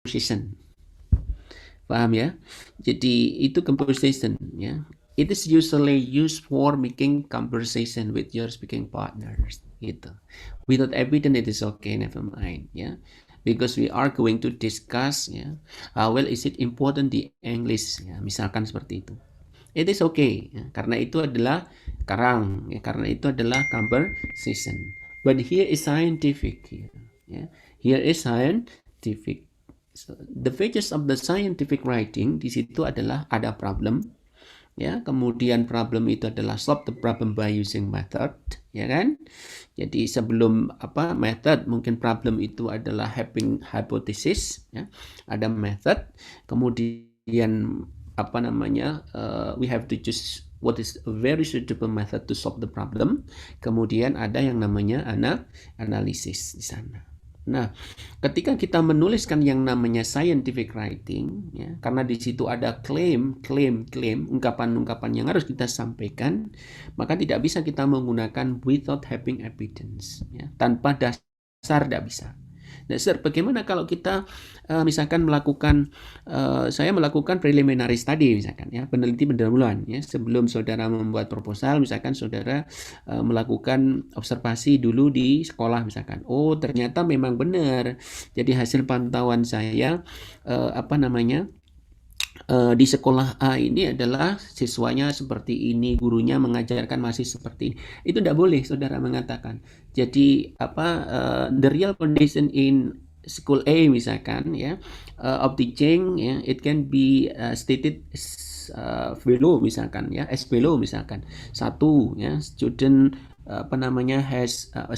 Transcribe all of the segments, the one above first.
conversation. Paham ya? Jadi itu conversation ya. It is usually used for making conversation with your speaking partners gitu. Without evidence it is okay, never mind ya. Because we are going to discuss ya. How well is it important di English ya. Misalkan seperti itu. It is okay ya. Karena itu adalah karang ya. Karena itu adalah conversation. But here is scientific here ya. Here is scientific. So, the features of the scientific writing di situ adalah ada problem, ya. Kemudian problem itu adalah solve the problem by using method, ya kan? Jadi sebelum method, mungkin problem itu adalah having hypothesis, ya. Ada method, kemudian we have to choose what is a very suitable method to solve the problem. Kemudian ada yang namanya analisis di sana. Nah, ketika kita menuliskan yang namanya scientific writing, ya, karena di situ ada klaim, ungkapan-ungkapan yang harus kita sampaikan, maka tidak bisa kita menggunakan without having evidence, ya. Tanpa dasar tidak bisa. Dasar bagaimana kalau kita misalkan saya melakukan preliminary study misalkan ya, peneliti pendahuluan ya, sebelum saudara membuat proposal, misalkan saudara melakukan observasi dulu di sekolah misalkan. Oh, ternyata memang benar. Jadi hasil pantauan saya di sekolah A ini adalah siswanya seperti ini, gurunya mengajarkan masih seperti ini. Itu tidak boleh saudara mengatakan. Jadi the real condition in school A misalkan ya, of teaching ya, it can be stated below misalkan ya, as below misalkan. Satu ya, student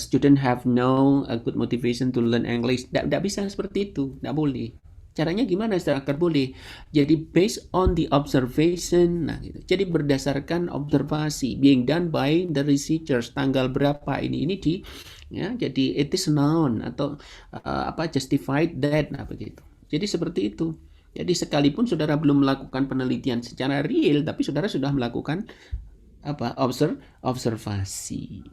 student have no good motivation to learn English. Tidak bisa seperti itu, tidak boleh. Caranya gimana agar boleh? Jadi based on the observation, nah gitu. Jadi berdasarkan observasi being done by the researchers, tanggal berapa ini di ya. Jadi it is known atau justified that, nah begitu. Jadi seperti itu. Jadi sekalipun saudara belum melakukan penelitian secara real, tapi saudara sudah melakukan observasi.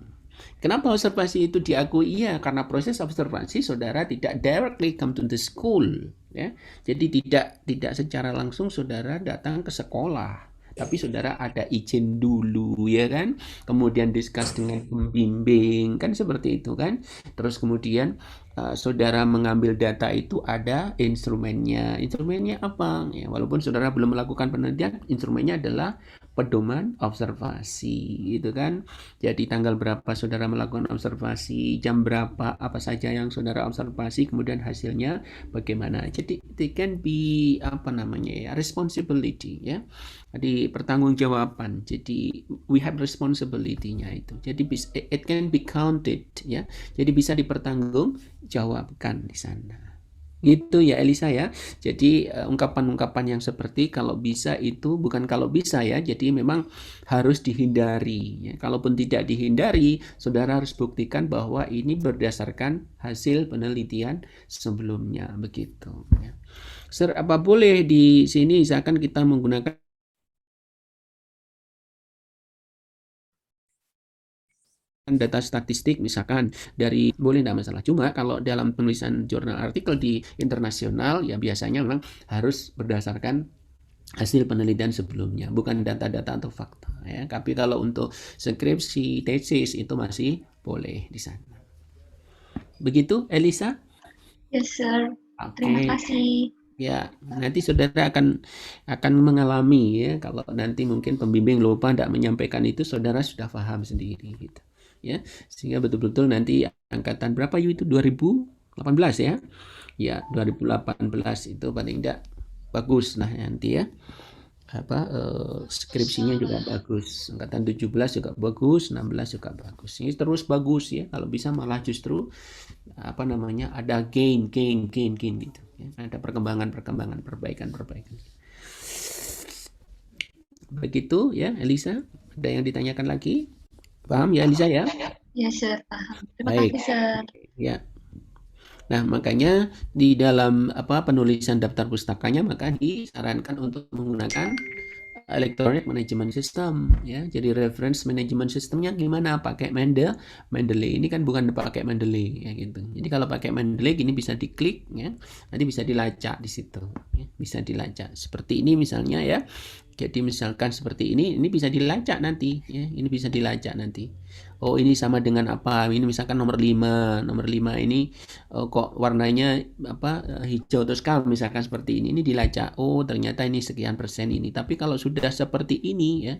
Kenapa observasi itu diakui? Iya, karena proses observasi saudara tidak directly come to the school, ya. Jadi tidak secara langsung saudara datang ke sekolah, tapi saudara ada izin dulu, ya kan? Kemudian discuss dengan pembimbing, kan seperti itu kan? Terus kemudian saudara mengambil data itu ada instrumennya. Instrumennya apa? Ya, walaupun saudara belum melakukan penelitian, instrumennya adalah pedoman observasi, gitu kan? Jadi tanggal berapa saudara melakukan observasi, jam berapa, apa saja yang saudara observasi, kemudian hasilnya bagaimana. Jadi it can be responsibility ya. Jadi pertanggungjawaban. Jadi we have responsibility-nya itu. Jadi it can be counted ya. Jadi bisa dipertanggungjawabkan di sana. Gitu ya Elisa ya. Jadi ungkapan-ungkapan yang seperti kalau bisa itu bukan kalau bisa ya. Jadi memang harus dihindari ya. Kalaupun tidak dihindari, saudara harus buktikan bahwa ini berdasarkan hasil penelitian sebelumnya begitu ya. Apa boleh di sini misalkan kita menggunakan data statistik misalkan dari, boleh tidak masalah. Cuma kalau dalam penulisan jurnal artikel di internasional ya biasanya memang harus berdasarkan hasil penelitian sebelumnya, bukan data-data atau fakta ya. Tapi kalau untuk skripsi, tesis itu masih boleh di sana. Begitu Elisa? Yes, sir. Terima kasih. Ya, nanti saudara akan mengalami ya, kalau nanti mungkin pembimbing lupa tidak menyampaikan itu, saudara sudah paham sendiri gitu. Ya, sehingga betul-betul nanti angkatan berapa itu 2018 ya. Ya, 2018 itu paling tidak bagus lah nanti ya. Skripsinya juga bagus. Angkatan 17 juga bagus, 16 juga bagus. Ini terus bagus ya. Kalau bisa malah justru ada gain gitu ya. Ada perkembangan, perbaikan. Begitu ya Elisa. Ada yang ditanyakan lagi? Paham ya Elisa ya? Ya, sir, paham. Terima Baik. kasih, sir. Ya. Nah, makanya di dalam penulisan daftar pustakanya maka disarankan untuk menggunakan electronic management system ya. Jadi reference management systemnya gimana? Pakai Mendeley. Ini kan bukan pakai Mendeley ya gitu. Jadi kalau pakai Mendeley gini bisa diklik ya. Nanti bisa dilacak di situ ya. Bisa dilacak. Seperti ini misalnya ya. Jadi misalkan seperti ini bisa dilacak nanti ya. Ini bisa dilacak nanti. Oh, ini sama dengan apa? Ini misalkan nomor 5. Nomor 5 ini kok warnanya hijau terus misalkan seperti ini dilacak. Oh, ternyata ini sekian persen ini. Tapi kalau sudah seperti ini ya,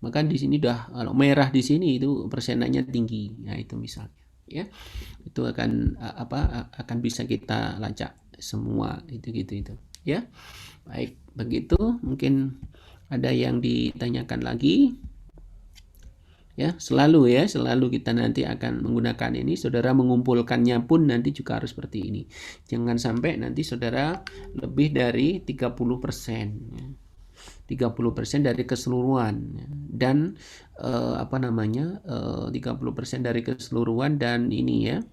maka di sini kalau merah di sini itu persenannya tinggi. Nah, itu misalnya ya. Itu akan bisa kita lacak semua itu ya. Baik, begitu mungkin ada yang ditanyakan lagi. Ya, selalu kita nanti akan menggunakan ini. Saudara mengumpulkannya pun nanti juga harus seperti ini. Jangan sampai nanti saudara lebih dari 30%. Ya. 30% dari keseluruhan ya. Dan 30% dari keseluruhan dan ini ya.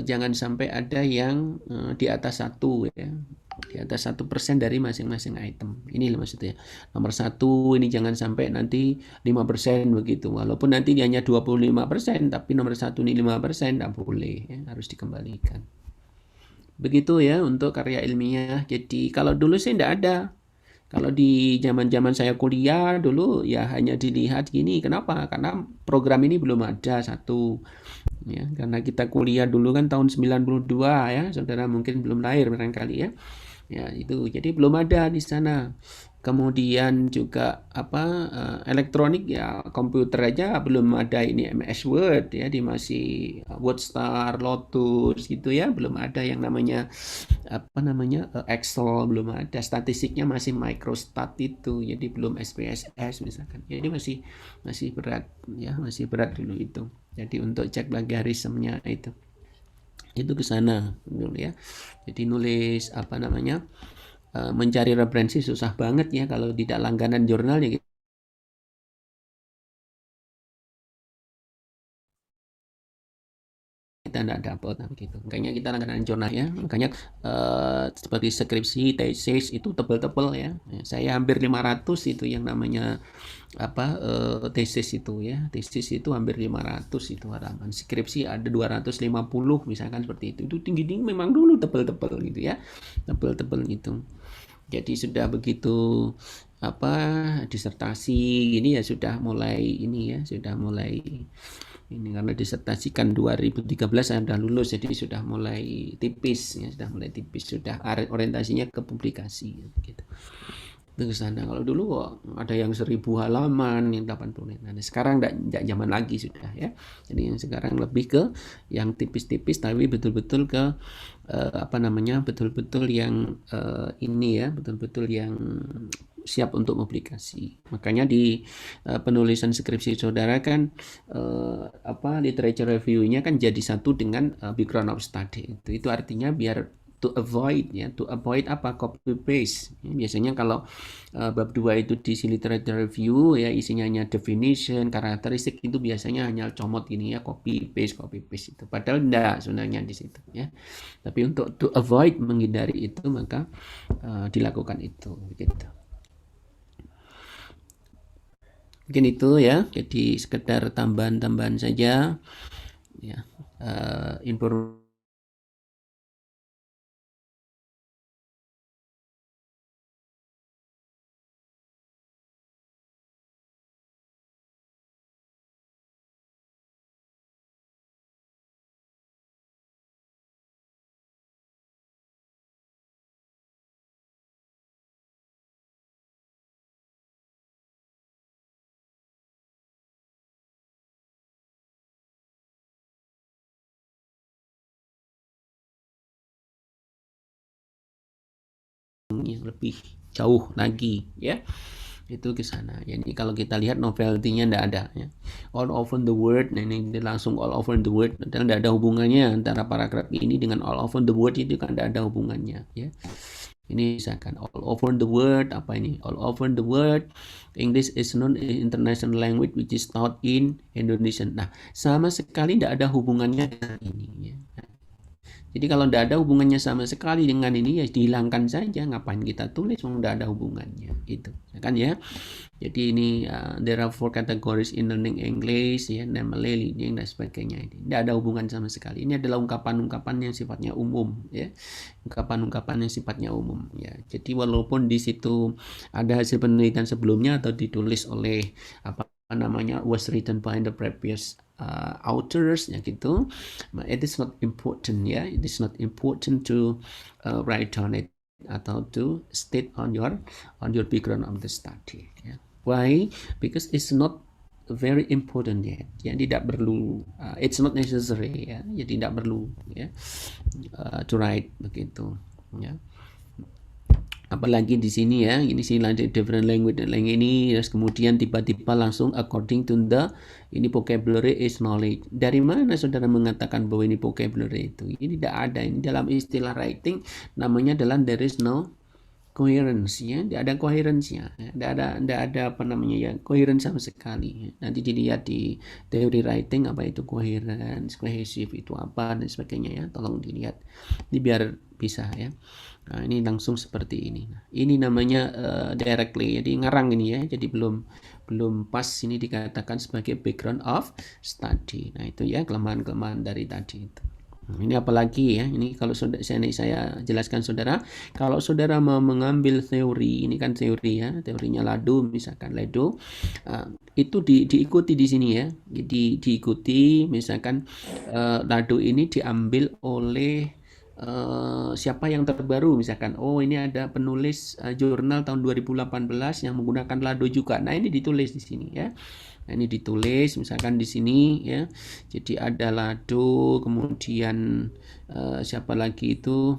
Jangan sampai ada yang di atas 1 ya. Di atas 1% dari masing-masing item. Ini maksudnya. Nomor 1 ini jangan sampai nanti 5% begitu. Walaupun nanti hanya 25%, tapi nomor 1 ini 5% tidak boleh ya, harus dikembalikan. Begitu ya untuk karya ilmiah. Jadi kalau dulu sih tidak ada. Kalau di zaman-zaman saya kuliah dulu ya hanya dilihat gini. Kenapa? Karena program ini belum ada satu. Ya, karena kita kuliah dulu kan tahun 92 ya. Saudara mungkin belum lahir barangkali ya. Ya, itu. Jadi belum ada di sana. Kemudian juga elektronik ya, komputer aja belum ada ini MS Word ya, di masih WordStar, Lotus gitu ya, belum ada yang namanya Excel, belum ada, statistiknya masih Microstat itu, jadi belum SPSS misalkan. Jadi masih berat ya, masih berat dulu itu. Jadi untuk cek plagiarismenya itu ke sana dulu ya. Jadi nulis mencari referensi susah banget ya kalau tidak langganan jurnal ya. Kita tidak dapat begitu. Makanya kita langganan jurnal ya. Makanya seperti skripsi, tesis itu tebal-tebal ya. Saya hampir 500 itu yang namanya tesis itu ya. Tesis itu hampir 500 itu halaman. Skripsi ada 250 misalkan seperti itu. Itu tinggi-tinggi memang dulu tebal-tebal gitu ya. Tebal-tebal gitu. Jadi sudah begitu disertasi gini ya sudah mulai ini ya, sudah mulai ini karena disertasikan 2013 saya sudah lulus, jadi sudah mulai tipis ya, sudah orientasinya ke publikasi gitu. Ke sana. Kalau dulu ada yang 1000 halaman, yang 80. Nah, sekarang enggak zaman lagi sudah ya. Jadi yang sekarang lebih ke yang tipis-tipis tapi betul-betul ke betul-betul yang ini ya, betul-betul yang siap untuk publikasi. Makanya di penulisan skripsi saudara kan literature review-nya kan jadi satu dengan background of study. Itu artinya biar to avoid copy paste. Biasanya kalau bab 2 itu di literature review ya isinya hanya definition, karakteristik, itu biasanya hanya comot gini ya, copy paste itu. Padahal enggak sebenarnya di situ ya. Tapi untuk to avoid, menghindari itu, maka dilakukan itu begitu. Mungkin itu ya, jadi sekedar tambahan-tambahan saja ya, informasi. Yang lebih jauh lagi ya, itu ke sana. Jadi kalau kita lihat novelty-nya enggak ada ya. All over the world, nah ini langsung all over the world, dan enggak ada hubungannya antara paragraf ini dengan all over the world, itu kan enggak ada hubungannya ya. Ini misalkan all over the world, apa ini? All over the world, English is non international language which is taught in Indonesia. Nah, sama sekali enggak ada hubungannya dengan ini ya. Jadi kalau tidak ada hubungannya sama sekali dengan ini ya dihilangkan saja. Ngapain kita tulis? Tidak ada hubungannya. Gitu, kan ya. Jadi ini there are 4 categories in learning English, ya, namely, leading dan sebagainya. Ini tidak ada hubungan sama sekali. Ini adalah ungkapan-ungkapan yang sifatnya umum, ya, ungkapan-ungkapan yang sifatnya umum, ya. Jadi walaupun di situ ada hasil penelitian sebelumnya atau ditulis oleh apa namanya was written by the previous authors, ya gitu, it is not important, ya. It is not important to write on it atau to state on your background of the study, ya. Why? Because it's not very important yet. Ya, tidak perlu. It's not necessary. Ya, jadi tidak perlu. Ya, to write begitu. Ya. Apalagi di sini ya, ini sih lanjut different language dan lain ini, terus kemudian tiba-tiba langsung according to the ini vocabulary is knowledge. Dari mana saudara mengatakan bahwa ini vocabulary itu? Ini tidak ada. Ini dalam istilah writing namanya adalah there is no coherence, ya, tidak ada coherence-nya, tidak ada apa namanya ya, coherence sama sekali. Nanti dilihat di teori writing apa itu coherence, cohesive itu apa dan sebagainya, ya, tolong dilihat, ini biar bisa, ya. Nah, ini langsung seperti ini. Nah, ini namanya directly, jadi ngarang ini, ya, jadi belum pas ini dikatakan sebagai background of study. Nah, itu ya kelemahan-kelemahan dari tadi itu. Ini apalagi ya, ini kalau saya jelaskan saudara, kalau saudara mau mengambil teori, ini kan teori ya, teorinya Lado misalkan, Lado, itu diikuti di sini ya, jadi diikuti misalkan Lado ini diambil oleh siapa yang terbaru misalkan, oh ini ada penulis jurnal tahun 2018 yang menggunakan Lado juga, nah ini ditulis di sini ya. Nah, ini ditulis misalkan di sini ya. Jadi ada Lado, kemudian siapa lagi itu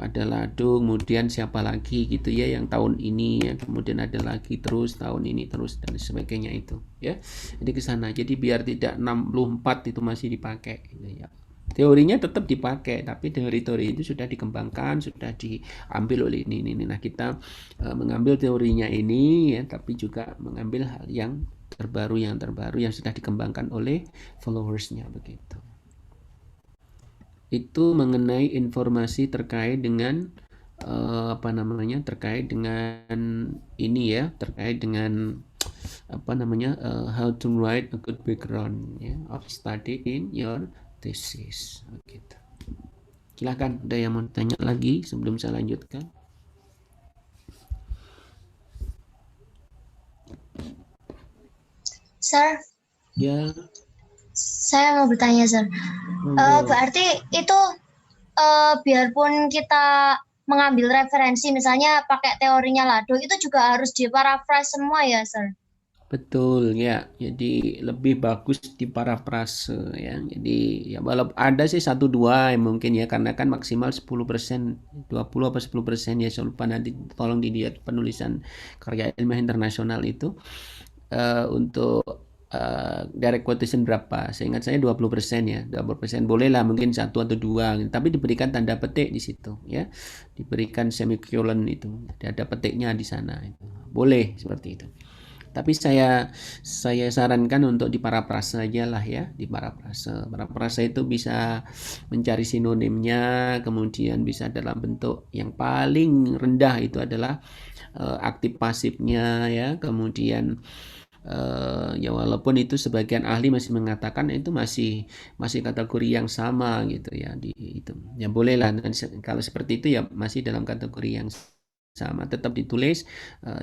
ada Lado, kemudian siapa lagi gitu ya yang tahun ini ya, kemudian ada lagi terus tahun ini terus dan sebagainya itu ya. Jadi ke sana. Jadi biar tidak 64 itu masih dipakai gitu ya. Teorinya tetap dipakai, tapi teori-teori itu sudah dikembangkan, sudah diambil oleh ini. Nah, kita mengambil teorinya ini ya, tapi juga mengambil hal yang terbaru yang sudah dikembangkan oleh followersnya begitu. Itu mengenai informasi terkait dengan apa namanya, terkait dengan ini ya, terkait dengan apa namanya how to write a good background ya, of study in your thesis gitu. Silahkan, ada yang mau tanya lagi sebelum saya lanjutkan? Sir, Ya. Saya mau bertanya, Sir. Berarti itu biarpun kita mengambil referensi, misalnya pakai teorinya Lado, itu juga harus diparafrase semua ya, Sir? Betul ya, jadi lebih bagus di parafrase ya. Jadi ya walaupun ada sih 1-2 yang mungkin ya, karena kan maksimal 10%, 20 apa 10% ya, saya lupa, nanti tolong dilihat penulisan karya ilmiah internasional itu untuk direct quotation berapa. Seingat saya 20% ya, 20% boleh lah mungkin 1 atau 2, tapi diberikan tanda petik di situ ya, diberikan semicolon itu, ada petiknya di sana itu. Boleh seperti itu. Tapi saya sarankan untuk diparafrase aja lah ya, diparafrase. Parafrase itu bisa mencari sinonimnya, kemudian bisa dalam bentuk yang paling rendah itu adalah aktif pasifnya ya, kemudian ya walaupun itu sebagian ahli masih mengatakan itu masih kategori yang sama gitu ya, di itu. Ya boleh lah, kalau seperti itu ya masih dalam kategori yang sama, tetap ditulis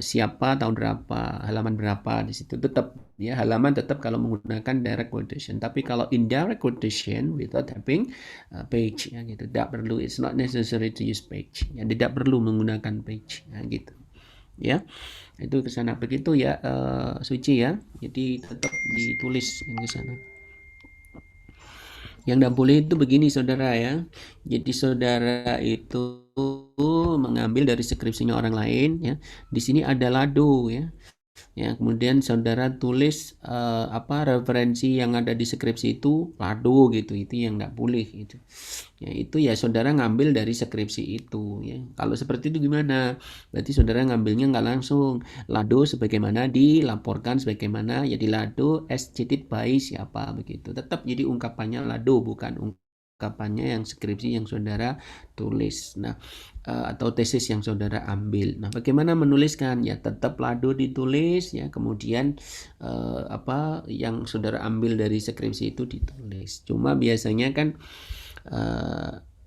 siapa, tahun berapa, halaman berapa di situ, tetap ya, halaman tetap kalau menggunakan direct quotation. Tapi kalau indirect quotation without having page ya gitu, tidak perlu, it's not necessary to use page ya, tidak perlu menggunakan page ya gitu ya. Itu ke sana begitu ya, Suci ya. Jadi tetap ditulis yang ke sana. Yang tidak boleh itu begini saudara ya. Jadi saudara itu mengambil dari skripsinya orang lain ya. Di sini ada Lado ya. Ya, kemudian saudara tulis apa referensi yang ada di skripsi itu Lado gitu. Itu yang tidak boleh gitu. Ya, itu ya saudara ngambil dari skripsi itu ya. Kalau seperti itu gimana? Berarti saudara ngambilnya nggak langsung Lado sebagaimana dilaporkan, sebagaimana ya di Lado as cited by siapa begitu. Tetap jadi ungkapannya Lado, bukan percakapannya yang skripsi yang saudara tulis. Nah, atau tesis yang saudara ambil. Nah, bagaimana menuliskan? Ya tetap lado ditulis ya, kemudian apa yang saudara ambil dari skripsi itu ditulis. Cuma biasanya kan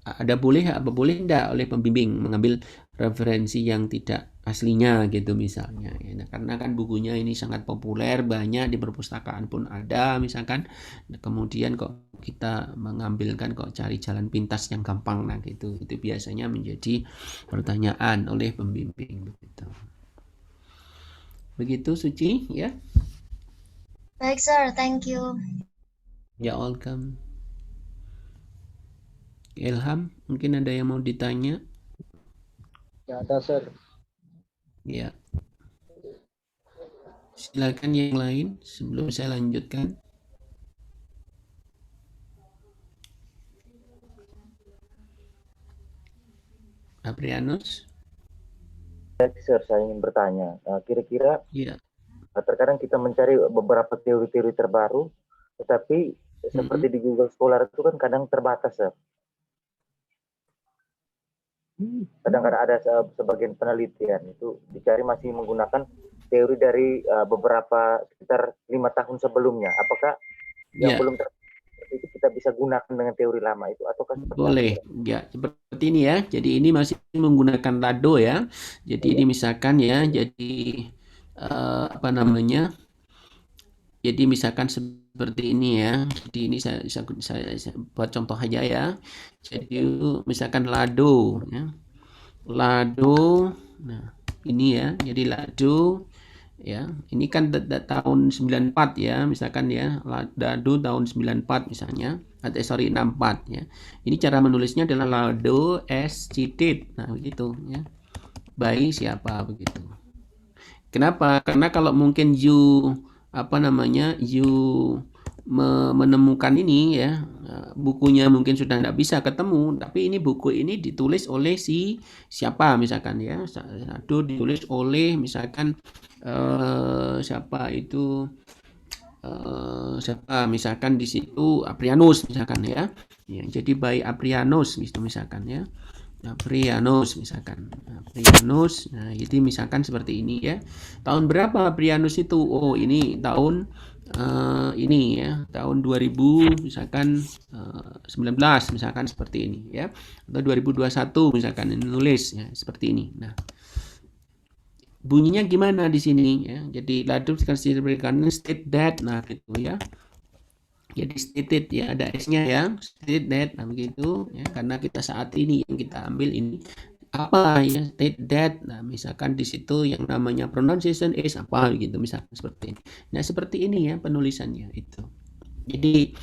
ada boleh apa boleh enggak oleh pembimbing mengambil referensi yang tidak aslinya gitu misalnya ya. Nah, karena kan bukunya ini sangat populer, banyak di perpustakaan pun ada misalkan. Nah, kemudian kok kita mengambilkan kok cari jalan pintas yang gampang, nah gitu. Itu biasanya menjadi pertanyaan oleh pembimbing begitu. Begitu Suci ya. Baik, Sir. Thank you. Ya, welcome. Ilham, mungkin ada yang mau ditanya? Ya ada, Sir. Ya. Silakan yang lain sebelum saya lanjutkan. Aprianus? Sir, saya ingin bertanya, kira-kira Ya. terkadang kita mencari beberapa teori-teori terbaru, tetapi seperti di Google Scholar itu kan kadang terbatas, Sir. Kadang-kadang ada sebagian penelitian itu dicari masih menggunakan teori dari beberapa sekitar 5 tahun sebelumnya. Apakah yang belum itu kita bisa gunakan dengan teori lama itu ataukah boleh ya seperti ini ya. Jadi ini masih menggunakan Lado ya. Jadi ini misalkan ya, jadi apa namanya? Jadi misalkan seperti ini ya. Jadi ini saya buat contoh aja ya. Jadi misalkan Lado ya. Lado. Nah, ini ya. Jadi Lado ya. Ini kan tahun 94 ya, misalkan ya. Lado tahun 94 misalnya. Atau 64 ya. Ini cara menulisnya adalah Lado as cheated. Nah, begitu ya. By siapa begitu. Kenapa? Karena kalau mungkin you menemukan ini ya, bukunya mungkin sudah tidak bisa ketemu, tapi ini buku ini ditulis oleh si siapa misalkan ya, satu ditulis oleh misalkan siapa itu siapa misalkan di situ Aprianus misalkan ya, jadi by Aprianus misalkan ya. Aprianus misalkan. Aprianus. Nah, jadi misalkan seperti ini ya. Tahun berapa Aprianus itu? Oh, ini tahun ini ya, tahun 2000 misalkan 19 misalkan seperti ini ya. Atau 2021 misalkan ini nulis ya, seperti ini. Nah, bunyinya gimana di sini ya? Jadi Lado diberikan state that, nah gitu ya. Jadi stated ya, ada S-nya ya, state that, nah begitu ya, karena kita saat ini yang kita ambil ini apa ya, state that, nah misalkan di situ yang namanya pronunciation is apa gitu, misalkan seperti ini. Nah seperti ini ya penulisannya itu. Jadi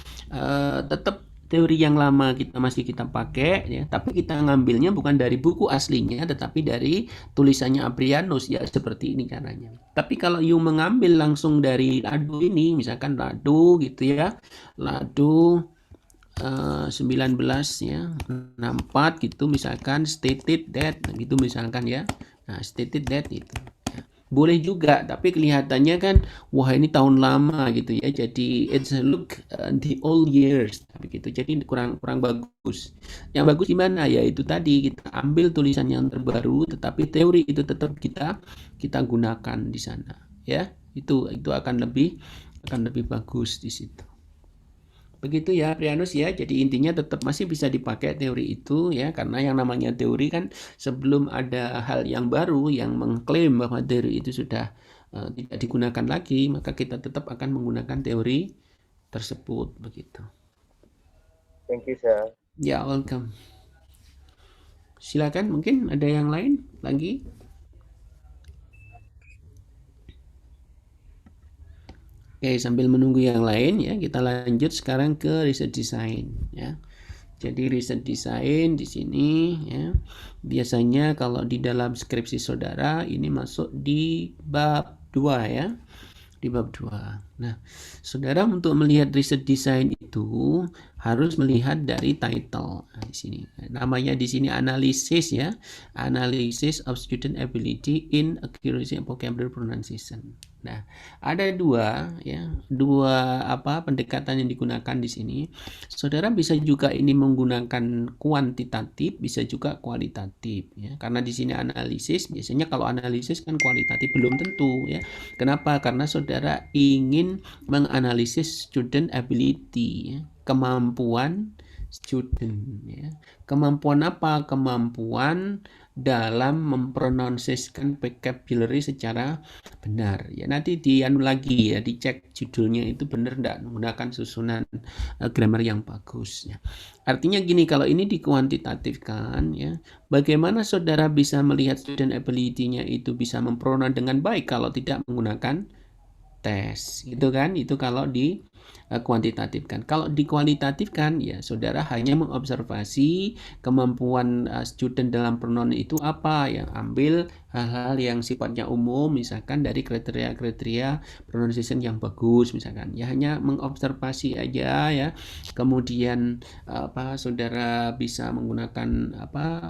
tetap teori yang lama masih kita pakai ya, tapi kita ngambilnya bukan dari buku aslinya tetapi dari tulisannya Aprianus ya, seperti ini caranya. Tapi kalau you mengambil langsung dari Lado ini, misalkan Lado gitu ya, Lado 19 ya, 64 gitu misalkan, stated that gitu misalkan ya. Nah, stated that itu. Boleh juga, tapi kelihatannya kan wah ini tahun lama gitu ya. Jadi it's a look the old years begitu. Jadi kurang bagus. Yang bagus gimana ya, itu tadi kita ambil tulisan yang terbaru tetapi teori itu tetap kita gunakan di sana ya. Itu akan lebih bagus di situ. Begitu ya Prianus ya, jadi intinya tetap masih bisa dipakai teori itu ya, karena yang namanya teori kan sebelum ada hal yang baru yang mengklaim bahwa teori itu sudah tidak digunakan lagi, maka kita tetap akan menggunakan teori tersebut begitu. Thank you, Sir. Ya, welcome. Silakan, mungkin ada yang lain lagi? Oke, sambil menunggu yang lain ya, kita lanjut sekarang ke riset design ya. Jadi riset design di sini ya, biasanya kalau di dalam skripsi saudara ini masuk di bab 2 ya. Di bab 2. Nah, saudara untuk melihat riset desain itu harus melihat dari title. Nah, di sini namanya di sini analisis ya, analysis of student ability in accuracy and vocabulary pronunciation. Nah, ada dua pendekatan yang digunakan di sini. Saudara bisa juga ini menggunakan kuantitatif, bisa juga kualitatif ya. Karena di sini analisis, biasanya kalau analisis kan kualitatif, belum tentu ya. Kenapa? Karena saudara ingin menganalisis student ability ya, kemampuan student ya. Kemampuan apa? Kemampuan dalam mempronunsiskan vocabulary secara benar ya. Nanti lagi ya, dicek judulnya itu benar enggak, menggunakan susunan grammar yang bagus ya. Artinya gini, kalau ini dikuantitatifkan ya, bagaimana saudara bisa melihat student ability-nya itu bisa mempronounce dengan baik kalau tidak menggunakan tes gitu kan? Itu kalau di kuantitatifkan. Kalau dikualitatifkan ya saudara hanya mengobservasi kemampuan student dalam pronoun itu apa, yang ambil hal-hal yang sifatnya umum, misalkan dari kriteria-kriteria pronunciation yang bagus misalkan ya, hanya mengobservasi aja ya. Kemudian saudara bisa menggunakan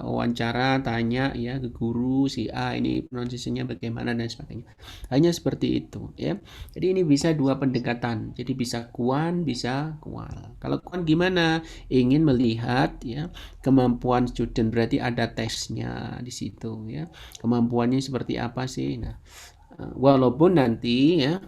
wawancara, tanya ya ke guru si A, ini pronunciation-nya bagaimana dan sebagainya. Hanya seperti itu ya. Jadi ini bisa dua pendekatan. Jadi bisa kuan, bisa kual. Kalau kuan gimana? Ingin melihat ya kemampuan student, berarti ada tesnya di situ ya. Kemampuannya seperti apa sih? Nah, walaupun nanti ya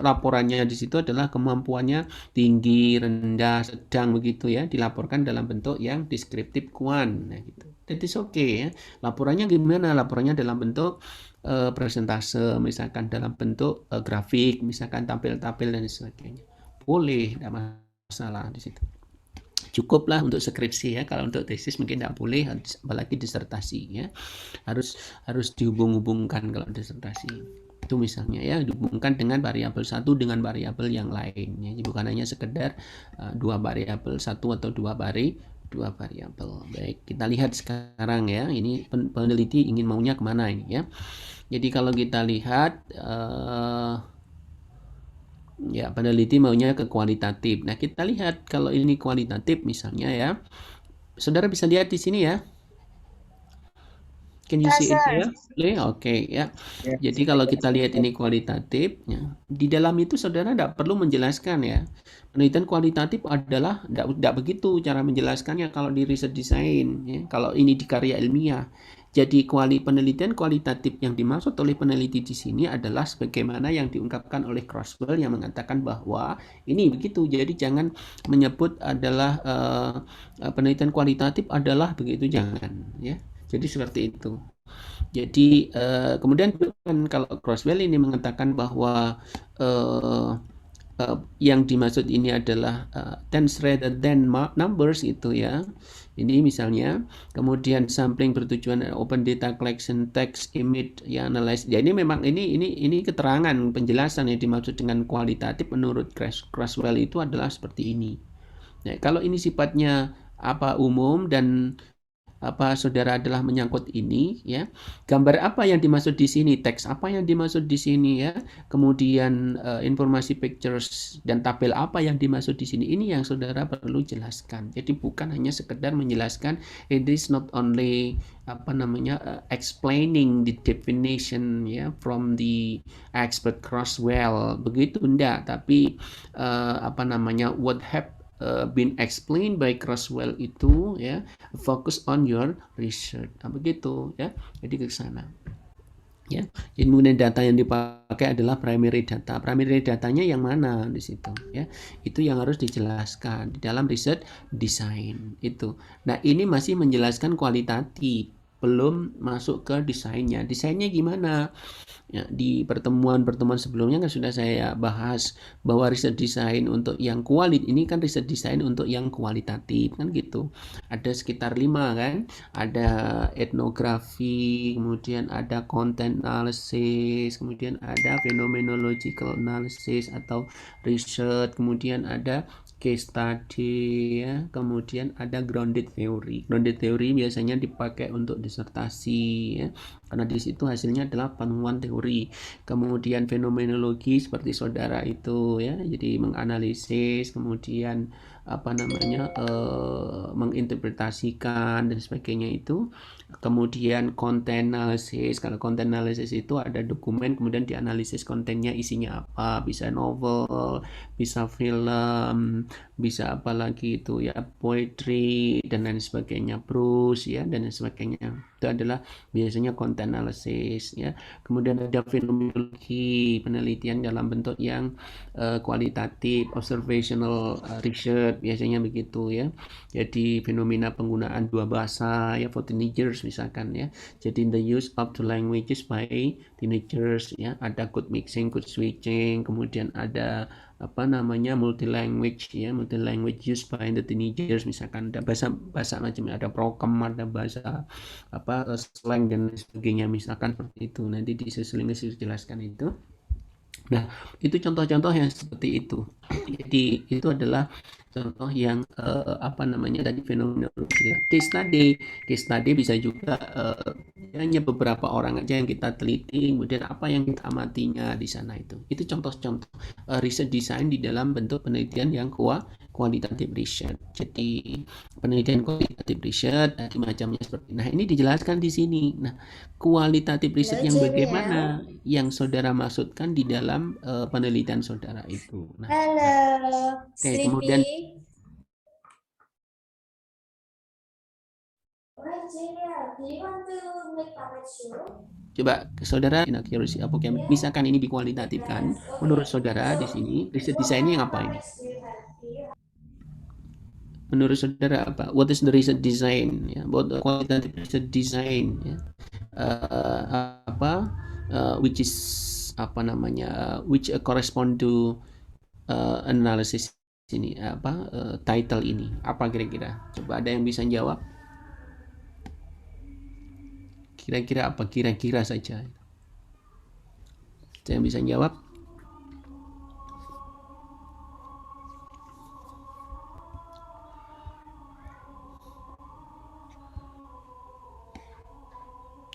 laporannya di situ adalah kemampuannya tinggi, rendah, sedang begitu ya, dilaporkan dalam bentuk yang deskriptif kuan. Nah gitu. That is okay ya. Laporannya gimana? Laporannya dalam bentuk presentase, misalkan dalam bentuk grafik, misalkan tampil-tampil dan sebagainya. Boleh, tidak masalah di situ. Cukuplah untuk skripsi ya. Kalau untuk tesis mungkin tidak boleh, apalagi disertasi ya. Harus dihubung-hubungkan kalau disertasi. Itu misalnya ya, dihubungkan dengan variabel satu dengan variabel yang lain ya. Bukan hanya sekedar dua variabel, satu atau dua variabel. Baik, kita lihat sekarang ya. Ini peneliti ingin maunya kemana ini ya. Jadi kalau kita lihat ya, peneliti maunya ke kualitatif. Nah, kita lihat kalau ini kualitatif misalnya ya. Saudara bisa lihat di sini ya. Can you see it here? Oke ya. Jadi kalau kita lihat ini kualitatif ya, di dalam itu saudara tidak perlu menjelaskan ya. Penelitian kualitatif adalah tidak begitu cara menjelaskannya kalau di riset desain ya. Kalau ini di karya ilmiah. Jadi penelitian kualitatif yang dimaksud oleh peneliti di sini adalah sebagaimana yang diungkapkan oleh Crosswell yang mengatakan bahwa ini begitu. Jadi jangan menyebut adalah penelitian kualitatif adalah begitu, jangan ya. Jadi seperti itu. Jadi kemudian kalau Crosswell ini mengatakan bahwa yang dimaksud ini adalah tense rather than numbers itu ya. Ini misalnya, kemudian sampling bertujuan open data collection, text, image, ya analyze. Ya ini memang ini keterangan penjelasan yang dimaksud dengan kualitatif menurut Crosswell itu adalah seperti ini. Nah, kalau ini sifatnya umum dan saudara adalah menyangkut ini ya, gambar apa yang dimaksud di sini, teks apa yang dimaksud di sini ya, kemudian informasi pictures dan tabel apa yang dimaksud di sini, ini yang saudara perlu jelaskan. Jadi bukan hanya sekedar menjelaskan, it is not only explaining the definition ya from the expert Crosswell begitu, enggak, tapi what have been explained by Crosswell itu ya, focus on your research. Begitu ya. Jadi ke sana. Ya. Jadi kemudian data yang dipakai adalah primary data. Primary datanya yang mana di situ ya. Itu yang harus dijelaskan di dalam riset desain itu. Nah, ini masih menjelaskan kualitatif, belum masuk ke desainnya. Desainnya gimana? Ya, di pertemuan-pertemuan sebelumnya kan sudah saya bahas bahwa riset desain untuk yang ini kan riset desain untuk yang kualitatif kan gitu. Ada sekitar 5 kan. Ada etnografi, kemudian ada content analysis, kemudian ada phenomenological analysis atau research, kemudian ada case study ya, kemudian ada grounded theory. Grounded theory biasanya dipakai untuk disertasi ya, karena di situ hasilnya adalah penemuan teori. Kemudian fenomenologi seperti saudara itu ya, jadi menganalisis, kemudian apa namanya menginterpretasikan dan sebagainya itu. Kemudian content analysis, kalau content analysis itu ada dokumen kemudian dianalisis kontennya isinya apa, bisa novel, bisa film, bisa apa lagi itu ya, poetry dan lain sebagainya, prose ya dan lain sebagainya. Itu adalah biasanya content analysis ya. Kemudian ada fenomenologi, penelitian dalam bentuk yang kualitatif, observational research biasanya begitu ya. Jadi fenomena penggunaan dua bahasa ya for teenagers misalkan ya. Jadi the use of the languages by teenagers ya, ada good mixing, good switching, kemudian ada apa namanya multi language ya, multi language used by the teenagers, misalkan ada bahasa macam ada prokem, ada bahasa apa slang dan sebagainya misalkan seperti itu. Nanti di sesi dijelaskan itu. Nah, itu contoh-contoh yang seperti itu. Jadi itu adalah contoh yang apa namanya tadi fenomenologi. Case study bisa juga hanya beberapa orang aja yang kita teliti, kemudian apa yang kita amatinya di sana itu. Itu contoh-contoh riset design di dalam bentuk penelitian yang kualitatif riset. Jadi penelitian kualitatif riset tadi macamnya seperti. Nah, ini dijelaskan di sini. Nah, kualitatif riset yang bagaimana yang saudara maksudkan di dalam penelitian saudara itu. Nah, Halo, oke, kemudian coba saudara inaccuracy apokemik, misalkan ini dikualitatifkan menurut saudara di sini riset desainnya yang apa ini? Menurut saudara apa? What is the research design? Ya, what the qualitative research design? Ya. Which is apa namanya? Which correspond to analysis ini title ini? Apa kira-kira? Coba ada yang bisa jawab? Kira-kira apa? Kira-kira saja. Ada yang bisa jawab?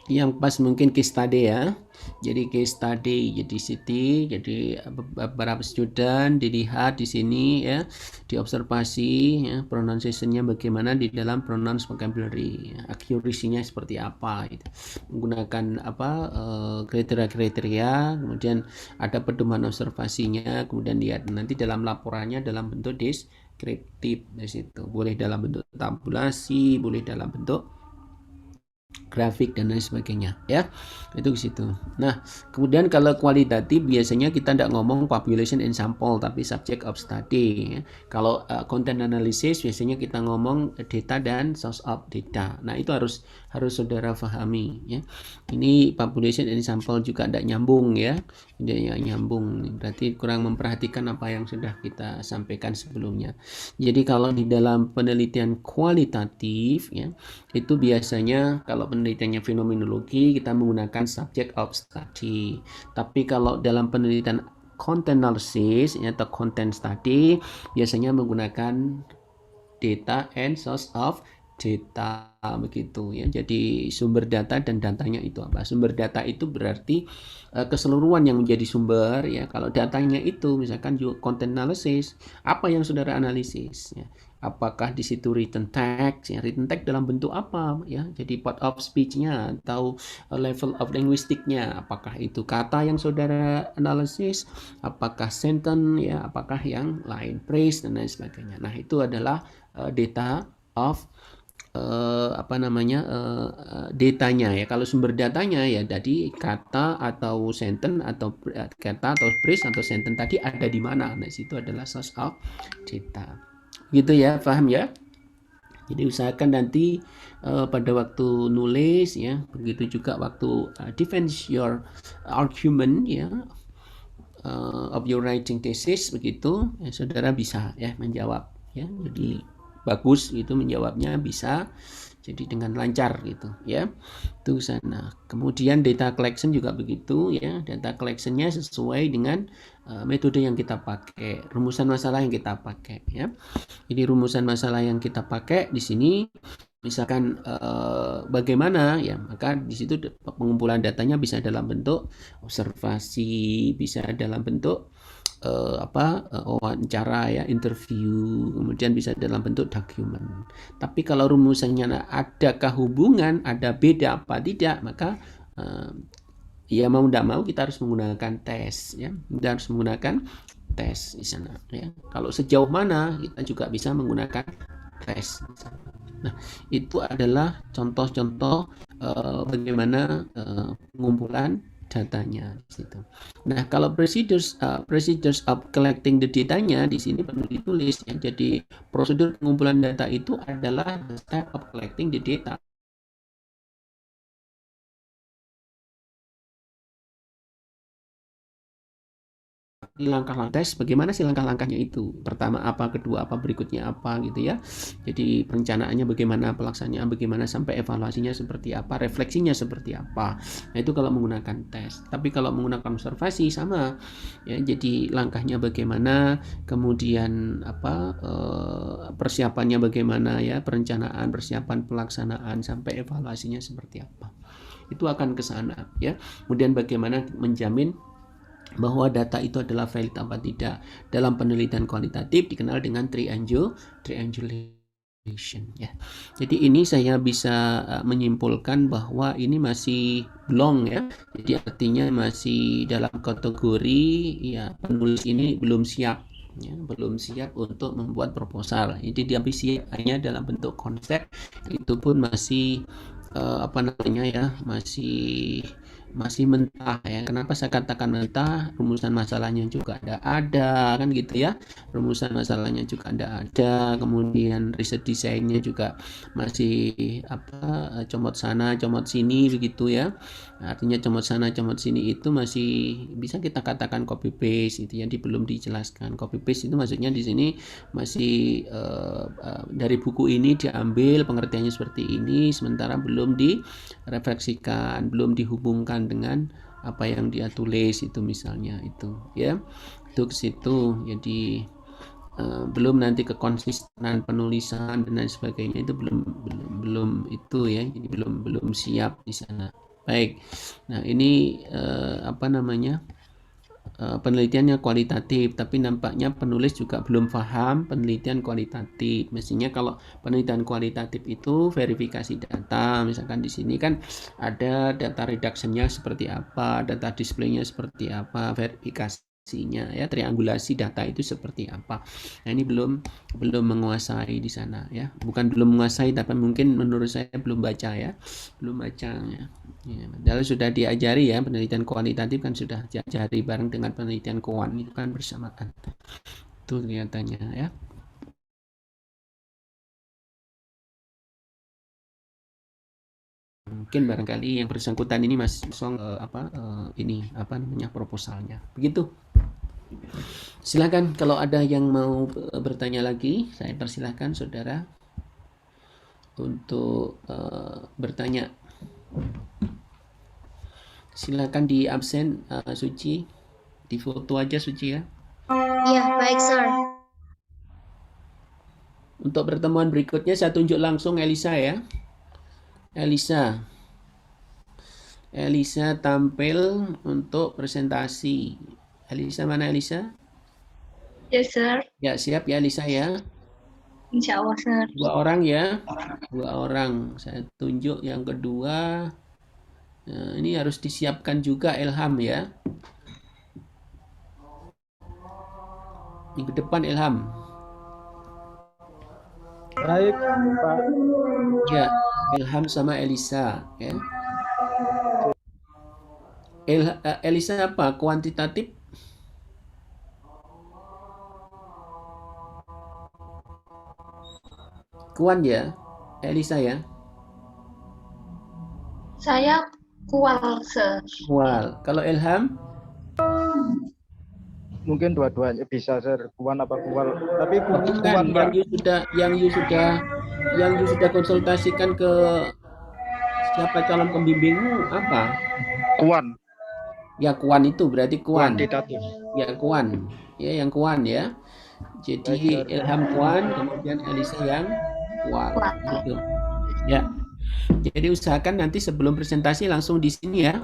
Yang pas mungkin case study ya. Jadi case study jadi jadi beberapa student dilihat di sini ya, diobservasi ya, pronunciation-nya bagaimana di dalam pronounce vocabulary, accuracy-nya seperti apa gitu. Menggunakan kriteria-kriteria, kemudian ada pedoman observasinya, kemudian lihat nanti dalam laporannya dalam bentuk deskriptif di situ. Boleh dalam bentuk tabulasi, boleh dalam bentuk grafik dan lain sebagainya ya, itu ke situ. Nah, kemudian kalau kualitatif biasanya kita tidak ngomong population and sample tapi subject of study ya. Kalau content analysis biasanya kita ngomong data dan source of data. Nah, itu harus saudara pahami ya. Ini population and sample juga tidak nyambung ya, tidak nyambung, berarti kurang memperhatikan apa yang sudah kita sampaikan sebelumnya. Jadi kalau di dalam penelitian kualitatif ya, itu biasanya kalau penelitiannya fenomenologi kita menggunakan subject of study. Tapi kalau dalam penelitian content analysis atau content study biasanya menggunakan data and source of data begitu ya. Jadi sumber data dan datanya itu apa? Sumber data itu berarti keseluruhan yang menjadi sumber ya. Kalau datanya itu misalkan juga content analysis, apa yang saudara analisis ya? Apakah di situ written text ya, written text dalam bentuk apa ya, jadi part of speech-nya atau level of linguistiknya, apakah itu kata yang saudara analisis, apakah sentence ya, apakah yang lain, phrase dan lain sebagainya. Nah, itu adalah data of datanya ya. Kalau sumber datanya ya tadi kata atau sentence atau kata atau phrase atau sentence tadi ada di mana. Nah, situ adalah source of data. Gitu ya, paham ya? Jadi usahakan nanti pada waktu nulis ya, begitu juga waktu defense your argument ya, of your writing thesis begitu ya, saudara bisa ya menjawab ya. Jadi bagus itu menjawabnya bisa Jadi dengan lancar gitu ya. Itu sana. Kemudian data collection juga begitu ya. Data collectionnya sesuai dengan metode yang kita pakai, rumusan masalah yang kita pakai ya. Jadi rumusan masalah yang kita pakai di sini misalkan bagaimana ya, maka di situ pengumpulan datanya bisa dalam bentuk observasi, bisa dalam bentuk wawancara ya, interview, kemudian bisa dalam bentuk dokumen. Tapi kalau rumusannya adakah hubungan, ada beda apa tidak, maka ya mau tidak mau kita harus menggunakan tes ya, kita harus menggunakan tes di sana ya. Kalau sejauh mana kita juga bisa menggunakan tes. Nah, itu adalah contoh-contoh bagaimana pengumpulan datanya di situ. Nah, kalau procedures of collecting the datanya di sini perlu ditulis ya. Jadi prosedur pengumpulan data itu adalah the step of collecting the data. Langkah-langkah tes, bagaimana sih langkah-langkahnya itu? Pertama apa, kedua apa, berikutnya apa gitu ya. Jadi perencanaannya bagaimana, pelaksanaan bagaimana, sampai evaluasinya seperti apa, refleksinya seperti apa. Nah, itu kalau menggunakan tes. Tapi kalau menggunakan observasi sama ya. Jadi langkahnya bagaimana, kemudian persiapannya bagaimana ya, perencanaan, persiapan, pelaksanaan sampai evaluasinya seperti apa. Itu akan ke sana ya. Kemudian bagaimana menjamin bahwa data itu adalah valid apa tidak. Dalam penelitian kualitatif dikenal dengan triangulation ya. Jadi ini saya bisa menyimpulkan bahwa ini masih belum ya. Jadi artinya masih dalam kategori ya, penulis ini belum siap ya, belum siap untuk membuat proposal. Jadi dia siap hanya dalam bentuk konsep, itu pun masih masih mentah ya. Kenapa saya katakan mentah? Rumusan masalahnya juga ada kan gitu ya. Rumusan masalahnya juga ada. Kemudian riset desainnya juga masih comot sana, comot sini begitu ya. Artinya comot sana, comot sini itu masih bisa kita katakan copy paste itu, jadi belum dijelaskan. Copy paste itu maksudnya di sini masih dari buku ini diambil pengertiannya seperti ini, sementara belum direfleksikan, belum dihubungkan dengan apa yang dia tulis itu misalnya itu ya. Itu ke situ. Jadi belum nanti kekonsistenan penulisan dan lain sebagainya itu belum itu ya. Jadi belum siap di sana. Baik. Nah, ini penelitiannya kualitatif, tapi nampaknya penulis juga belum paham penelitian kualitatif. Mestinya kalau penelitian kualitatif itu verifikasi data, misalkan di sini kan ada data reduction-nya seperti apa, data display-nya seperti apa, verifikasinya ya, triangulasi data itu seperti apa. Nah, ini belum menguasai di sana ya. Bukan belum menguasai, tapi mungkin menurut saya belum baca ya. Belum baca ya. Padahal sudah diajari ya, penelitian kualitatif kan sudah diajari bareng dengan penelitian kuan, itu kan bersamaan. Itu kelihatannya ya. Mungkin barangkali yang bersangkutan ini masih proposalnya. Begitu. Silakan kalau ada yang mau bertanya lagi, saya persilahkan saudara untuk bertanya. Silakan di absen Suci, di foto aja Suci ya. Iya, baik sir. Untuk pertemuan berikutnya saya tunjuk langsung Elisa ya. Elisa tampil untuk presentasi. Elisa mana Elisa? Yes, sir. Ya, siap ya Elisa ya. Insya Allah, sir. 2 orang ya. 2 orang. Saya tunjuk yang kedua. Nah, ini harus disiapkan juga Ilham ya. Minggu depan Ilham. Baik, Pak. Ya, Ilham sama Elisa ya. Elisa apa? Kuantitatif? Kuan ya? Elisa ya? Saya kual, sir. Kual. Kalau Ilham? Mungkin dua-duanya bisa, sir. Kuan apa kual. Tapi Bukan, kuan, Pak. yang you sudah yang sudah konsultasikan ke siapa calon pembimbingmu apa? Kuan, Ya Kuan itu berarti Kuan. kuantitatif. Ya Kuan. Ya yang Kuan ya. Baik, Jadi Sir. Ilham Kuan, kemudian Elisa yang Kuan. Kuan. Gitu. Ya. Jadi usahakan nanti sebelum presentasi langsung di sini ya.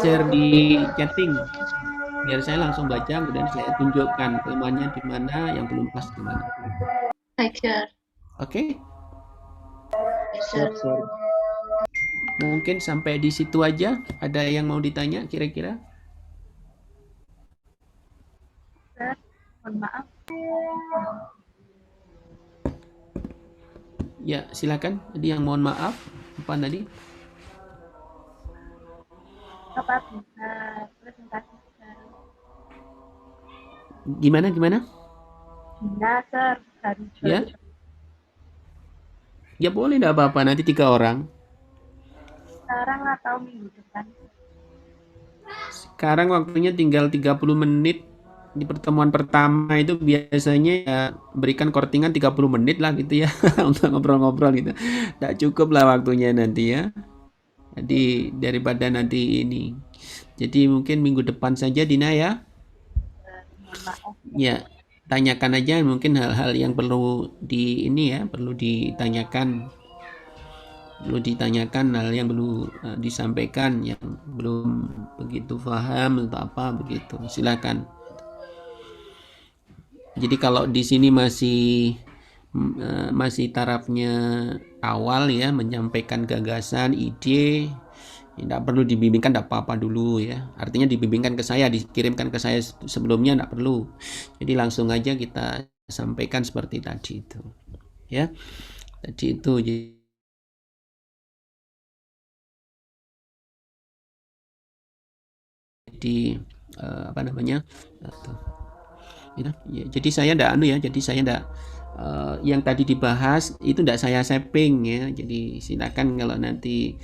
Share di chatting. Biar saya langsung baca, kemudian saya tunjukkan kelemahannya di mana, yang belum pas di mana. Baik, sir. Oke? Yes, sir. Siap, Sir. Mungkin sampai di situ aja. Ada yang mau ditanya kira-kira? Mohon maaf. Ya, silakan. Tadi yang mohon maaf. Apa tadi? Apa bisa presentasi, sir? Gimana? Bisa, sir. Hari Ya? Ya boleh, enggak apa-apa. Nanti 3 orang. sekarang atau minggu depan? Sekarang waktunya tinggal 30 menit. Di pertemuan pertama itu biasanya ya berikan kortingan 30 menit lah gitu ya untuk ngobrol-ngobrol gitu. Nggak cukup lah waktunya nanti ya. Jadi daripada nanti ini. Jadi mungkin minggu depan saja Dina ya. Mohon maaf. Ya, tanyakan aja mungkin hal-hal yang perlu di ini ya, perlu ditanyakan. Perlu ditanyakan hal yang perlu disampaikan yang belum begitu paham atau apa begitu. Silakan. Jadi kalau di sini masih tarafnya awal ya, menyampaikan gagasan, ide, tidak perlu dibimbingkan, tidak apa-apa dulu ya. Artinya dibimbingkan ke saya, dikirimkan ke saya sebelumnya tidak perlu. Jadi langsung aja kita sampaikan seperti tadi itu. Ya. Tadi itu jadi apa namanya? Ya, jadi saya enggak yang tadi dibahas itu enggak saya saving ya. Jadi silakan kalau nanti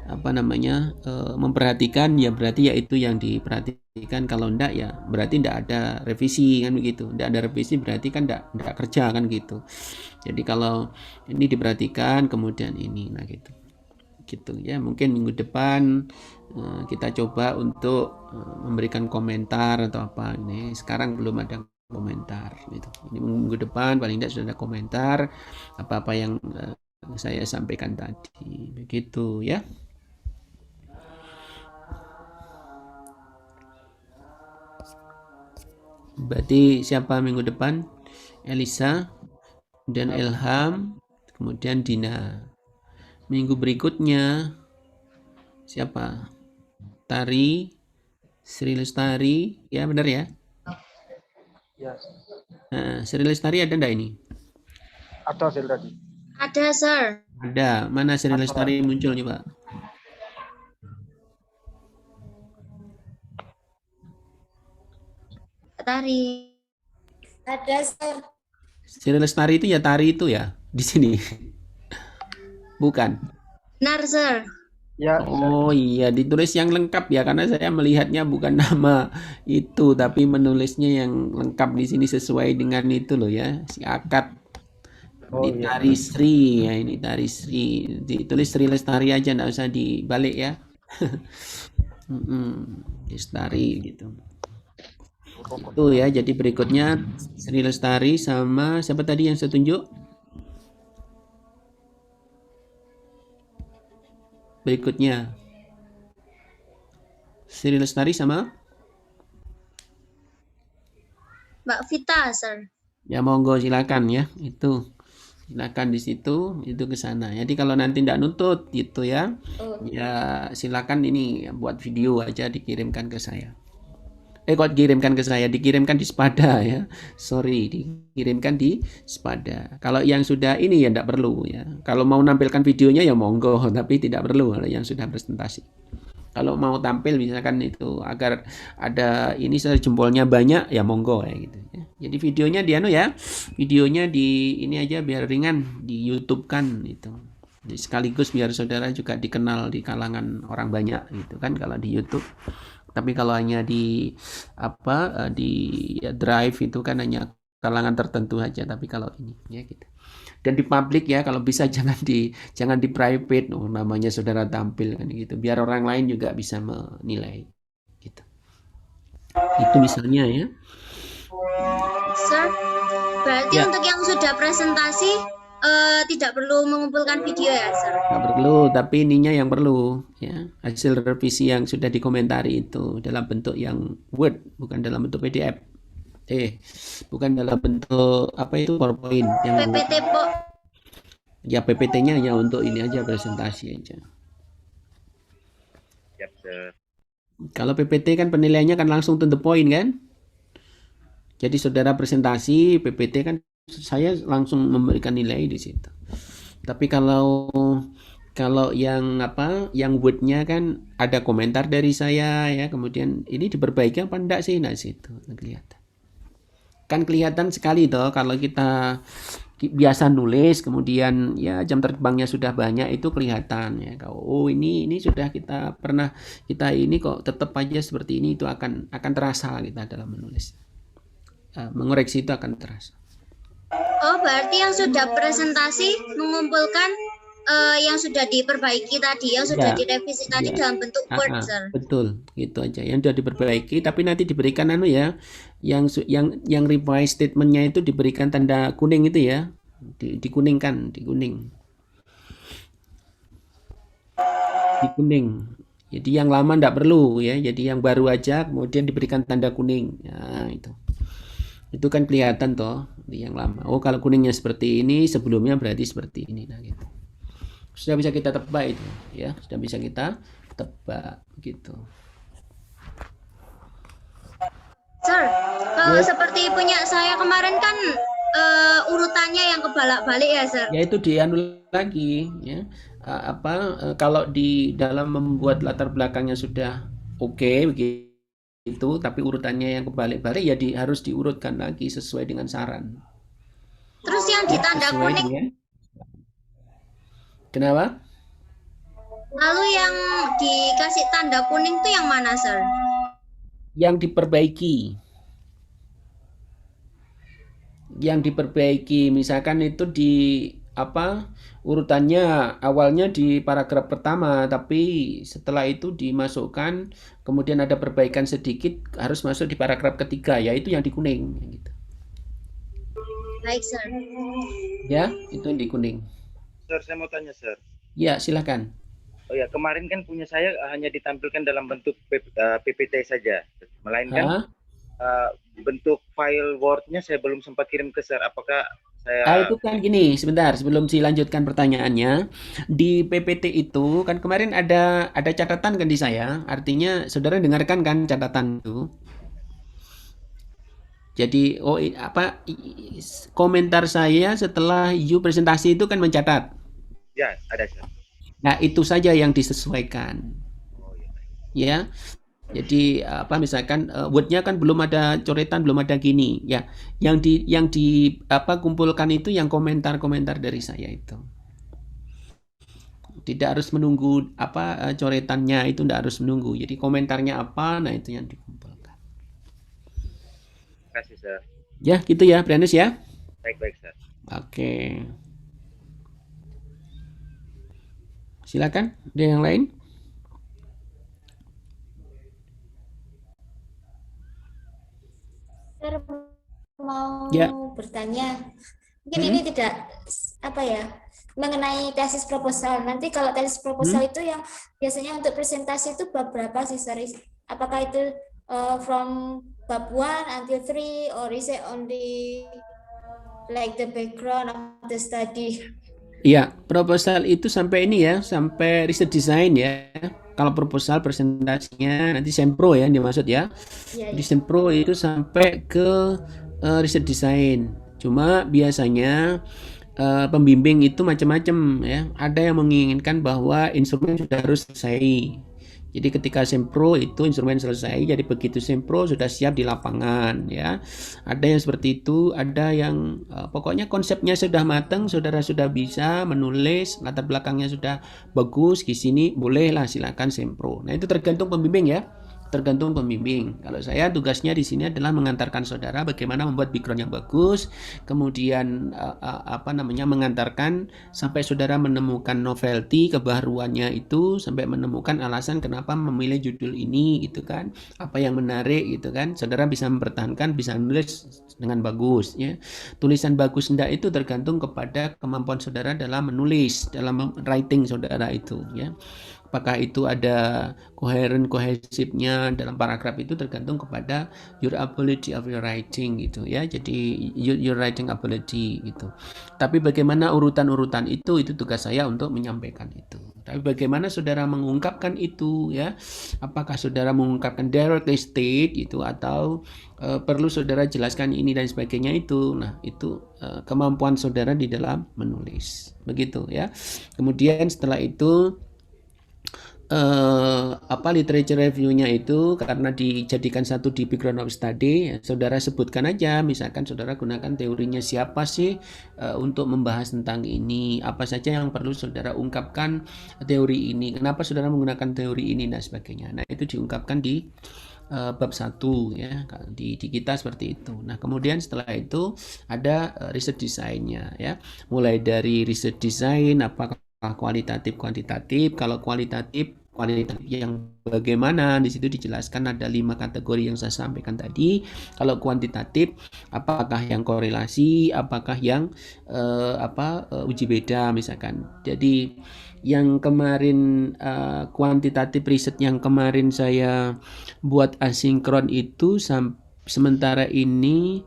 apa namanya memperhatikan ya berarti ya itu yang diperhatikan, kalau enggak ya berarti enggak ada revisi kan begitu. Enggak ada revisi berarti kan enggak kerja kan gitu. Jadi kalau ini diperhatikan kemudian ini nah gitu. Gitu ya. Mungkin minggu depan kita coba untuk memberikan komentar atau apa. Ini sekarang belum ada komentar gitu. Ini minggu depan paling tidak sudah ada komentar apa-apa yang saya sampaikan tadi. Begitu ya. Berarti siapa minggu depan? Elisa dan Ilham, kemudian Dina. Minggu berikutnya siapa? Tari, Sri Lestari, ya benar ya? Ya, Sri Lestari ada enggak ini? ada Sir tadi. Ada, Sir. Ada. Mana Sri Lestari muncul coba? Tari. Ada, Sir. Sri Lestari itu ya tari itu ya di sini. Bukan. Benar, Sir. Ya, Oh iya, ditulis yang lengkap ya karena saya melihatnya bukan nama itu tapi menulisnya yang lengkap di sini sesuai dengan itu loh ya, si akad. Oh, Ini iya. Tari Sri ya, ini Tari Sri. Ditulis Sri Lestari aja enggak usah dibalik ya. Lestari gitu. Itu ya, jadi berikutnya Sri Lestari sama siapa tadi yang saya tunjuk? Berikutnya Sri Lestari sama Mbak Vita, Sir. ya monggo silakan ya. Itu silakan di situ itu ke sana. Jadi kalau nanti tidak nuntut gitu ya. Ya silakan ini buat video aja dikirimkan ke saya. Kok dikirimkan ke saya, dikirimkan di Spada ya. Sorry, dikirimkan di Spada. Kalau yang sudah ini ya tidak perlu ya. Kalau mau nampilkan videonya ya monggo, tapi tidak perlu kalau yang sudah presentasi. Kalau mau tampil misalkan itu agar ada ini jempolnya banyak ya monggo ya gitu ya. Jadi videonya di ya. Videonya di ini aja biar ringan di YouTube kan itu. Jadi sekaligus biar saudara juga dikenal di kalangan orang banyak gitu kan kalau di YouTube. Tapi kalau hanya di di Drive itu kan hanya kalangan tertentu aja. Tapi kalau ini ya gitu. dan di publik ya, kalau bisa jangan di private, namanya saudara tampil kan gitu, biar orang lain juga bisa menilai gitu. Itu misalnya ya. Sir, berarti Ya. untuk yang sudah presentasi tidak perlu mengumpulkan video ya, Sir? Nggak perlu, tapi ininya yang perlu ya, hasil revisi yang sudah dikomentari itu dalam bentuk yang Word, bukan dalam bentuk PDF. Bukan dalam bentuk apa itu PowerPoint yang PPT, Po. ya PPT-nya hanya untuk ini aja, presentasi aja. Siap, Sir. Kalau PPT kan penilaiannya kan langsung to the point kan. Jadi saudara presentasi PPT kan saya langsung memberikan nilai di situ. Tapi kalau yang yang Word-nya kan ada komentar dari saya ya, kemudian ini diperbaiki apa enggak sih, nah situ kelihatan. Kan kelihatan sekali toh kalau kita biasa nulis kemudian ya jam terbangnya sudah banyak, itu kelihatan ya. Oh ini sudah kita pernah kita ini kok tetap aja seperti ini, itu akan terasa kita dalam menulis. Mengoreksi itu akan terasa. Oh, berarti yang sudah presentasi mengumpulkan yang sudah diperbaiki tadi, yang sudah direvisi tadi dalam bentuk Word, Sir. Betul, gitu aja. Yang sudah diperbaiki, tapi nanti diberikan ya, yang revise statementnya itu diberikan tanda kuning itu ya, dikuningkan, di kuning. Jadi yang lama enggak perlu ya, jadi yang baru aja kemudian diberikan tanda kuning. Nah, itu kan kelihatan toh di yang lama. Oh, kalau kuningnya seperti ini, sebelumnya berarti seperti ini, nah gitu. Sudah bisa kita tebak itu ya, sudah bisa kita tebak gitu. Sir, kalau seperti punya saya kemarin kan urutannya yang kebalak-balik ya, Sir? Ya itu dianu lagi ya. Kalau di dalam membuat latar belakangnya sudah oke begitu, tapi urutannya yang kebalik-balik ya harus diurutkan lagi sesuai dengan saran. Terus yang ditanda kuning ya. Kenapa? Lalu yang dikasih tanda kuning itu yang mana, Sir? Yang diperbaiki. Yang diperbaiki, misalkan itu di urutannya awalnya di paragraf pertama, tapi setelah itu dimasukkan, kemudian ada perbaikan sedikit, harus masuk di paragraf ketiga, yaitu yang di kuning gitu. Baik, Sir. Ya, itu yang di kuning. Sir, saya mau tanya, Sir. Ya, silakan. Oh ya, kemarin kan punya saya hanya ditampilkan dalam bentuk PPT saja, melainkan bentuk file Word-nya saya belum sempat kirim ke Sir. Apakah saya... itu kan gini, sebentar sebelum dilanjutkan pertanyaannya, di PPT itu kan kemarin ada catatan kan di saya, artinya saudara dengarkan kan catatan itu. Jadi komentar saya setelah presentasi itu kan mencatat. Ya, ada, Sir. Nah, itu saja yang disesuaikan. Oh, ya. Jadi misalkan Word-nya kan belum ada coretan, belum ada gini. Ya, yang di kumpulkan itu yang komentar-komentar dari saya itu. Tidak harus menunggu coretannya, itu tidak harus menunggu. Jadi komentarnya apa, nah itu yang dikumpulkan. Terima kasih, Sir. Ya, gitu ya, Brianus ya. Baik, Sir. Oke. Silakan, ada yang lain? Sir, mau bertanya, mungkin ini tidak mengenai tesis proposal. Nanti kalau tesis proposal itu yang biasanya untuk presentasi itu bab berapa sih, Sir? Apakah itu from bab 1 until 3 or is it only like the background of the study? Iya, proposal itu sampai ini ya, sampai riset design ya. Kalau proposal presentasinya nanti sempro ya, yang dimaksud ya. Di sempro itu sampai ke riset design. Cuma biasanya pembimbing itu macam-macam ya. Ada yang menginginkan bahwa instrumen sudah harus selesai. Jadi ketika sempro itu instrumen selesai, jadi begitu sempro sudah siap di lapangan ya. Ada yang seperti itu, ada yang pokoknya konsepnya sudah matang, saudara sudah bisa menulis, latar belakangnya sudah bagus, di sini bolehlah silakan sempro. Nah itu tergantung pembimbing ya. tergantung pembimbing. Kalau saya tugasnya di sini adalah mengantarkan saudara bagaimana membuat background yang bagus, kemudian mengantarkan sampai saudara menemukan novelty, kebaruannya itu, sampai menemukan alasan kenapa memilih judul ini gitu kan, apa yang menarik gitu kan. Saudara bisa mempertahankan, bisa nulis dengan bagus ya. Tulisan bagus enggak itu tergantung kepada kemampuan saudara dalam menulis, dalam writing saudara itu ya. Apakah itu ada kohesifnya dalam paragraf, itu tergantung kepada your ability of your writing gitu ya. Jadi your writing ability gitu. Tapi bagaimana urutan-urutan itu tugas saya untuk menyampaikan itu. Tapi bagaimana saudara mengungkapkan itu ya? Apakah saudara mengungkapkan directly state itu atau perlu saudara jelaskan ini dan sebagainya itu. Nah, itu kemampuan saudara di dalam menulis. Begitu ya. Kemudian setelah itu literature review-nya itu karena dijadikan satu di background of study, ya, saudara sebutkan aja, misalkan saudara gunakan teorinya siapa sih untuk membahas tentang ini, apa saja yang perlu saudara ungkapkan teori ini, kenapa saudara menggunakan teori ini dan sebagainya. Nah, itu diungkapkan di bab 1 ya, di kita seperti itu. Nah, kemudian setelah itu ada riset desainnya ya, mulai dari riset desain apakah kualitatif kuantitatif. Kalau kualitatif yang bagaimana, di situ dijelaskan ada 5 kategori yang saya sampaikan tadi. Kalau kuantitatif apakah yang korelasi, apakah yang uji beda misalkan. Jadi yang kemarin kuantitatif riset yang kemarin saya buat asinkron itu sementara ini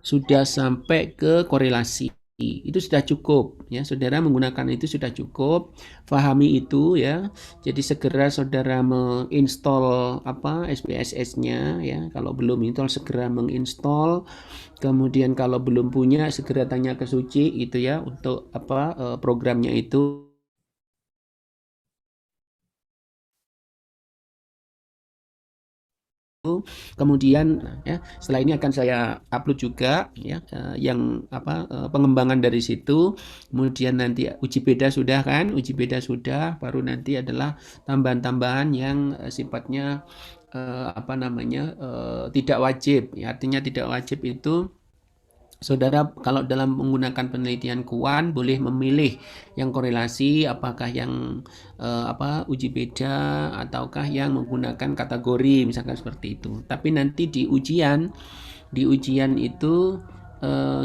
sudah sampai ke korelasi. Itu sudah cukup ya, saudara menggunakan itu sudah cukup, pahami itu ya. Jadi segera saudara menginstall SPSS-nya ya, kalau belum install segera menginstall. Kemudian kalau belum punya segera tanya ke Suci itu ya, untuk programnya itu. Kemudian ya, setelah ini akan saya upload juga ya, yang pengembangan dari situ. Kemudian nanti uji beda sudah kan, uji beda sudah, baru nanti adalah tambahan-tambahan yang sifatnya tidak wajib ya. Artinya tidak wajib itu saudara kalau dalam menggunakan penelitian kuan boleh memilih yang korelasi, apakah yang uji beda ataukah yang menggunakan kategori misalkan seperti itu. Tapi nanti di ujian itu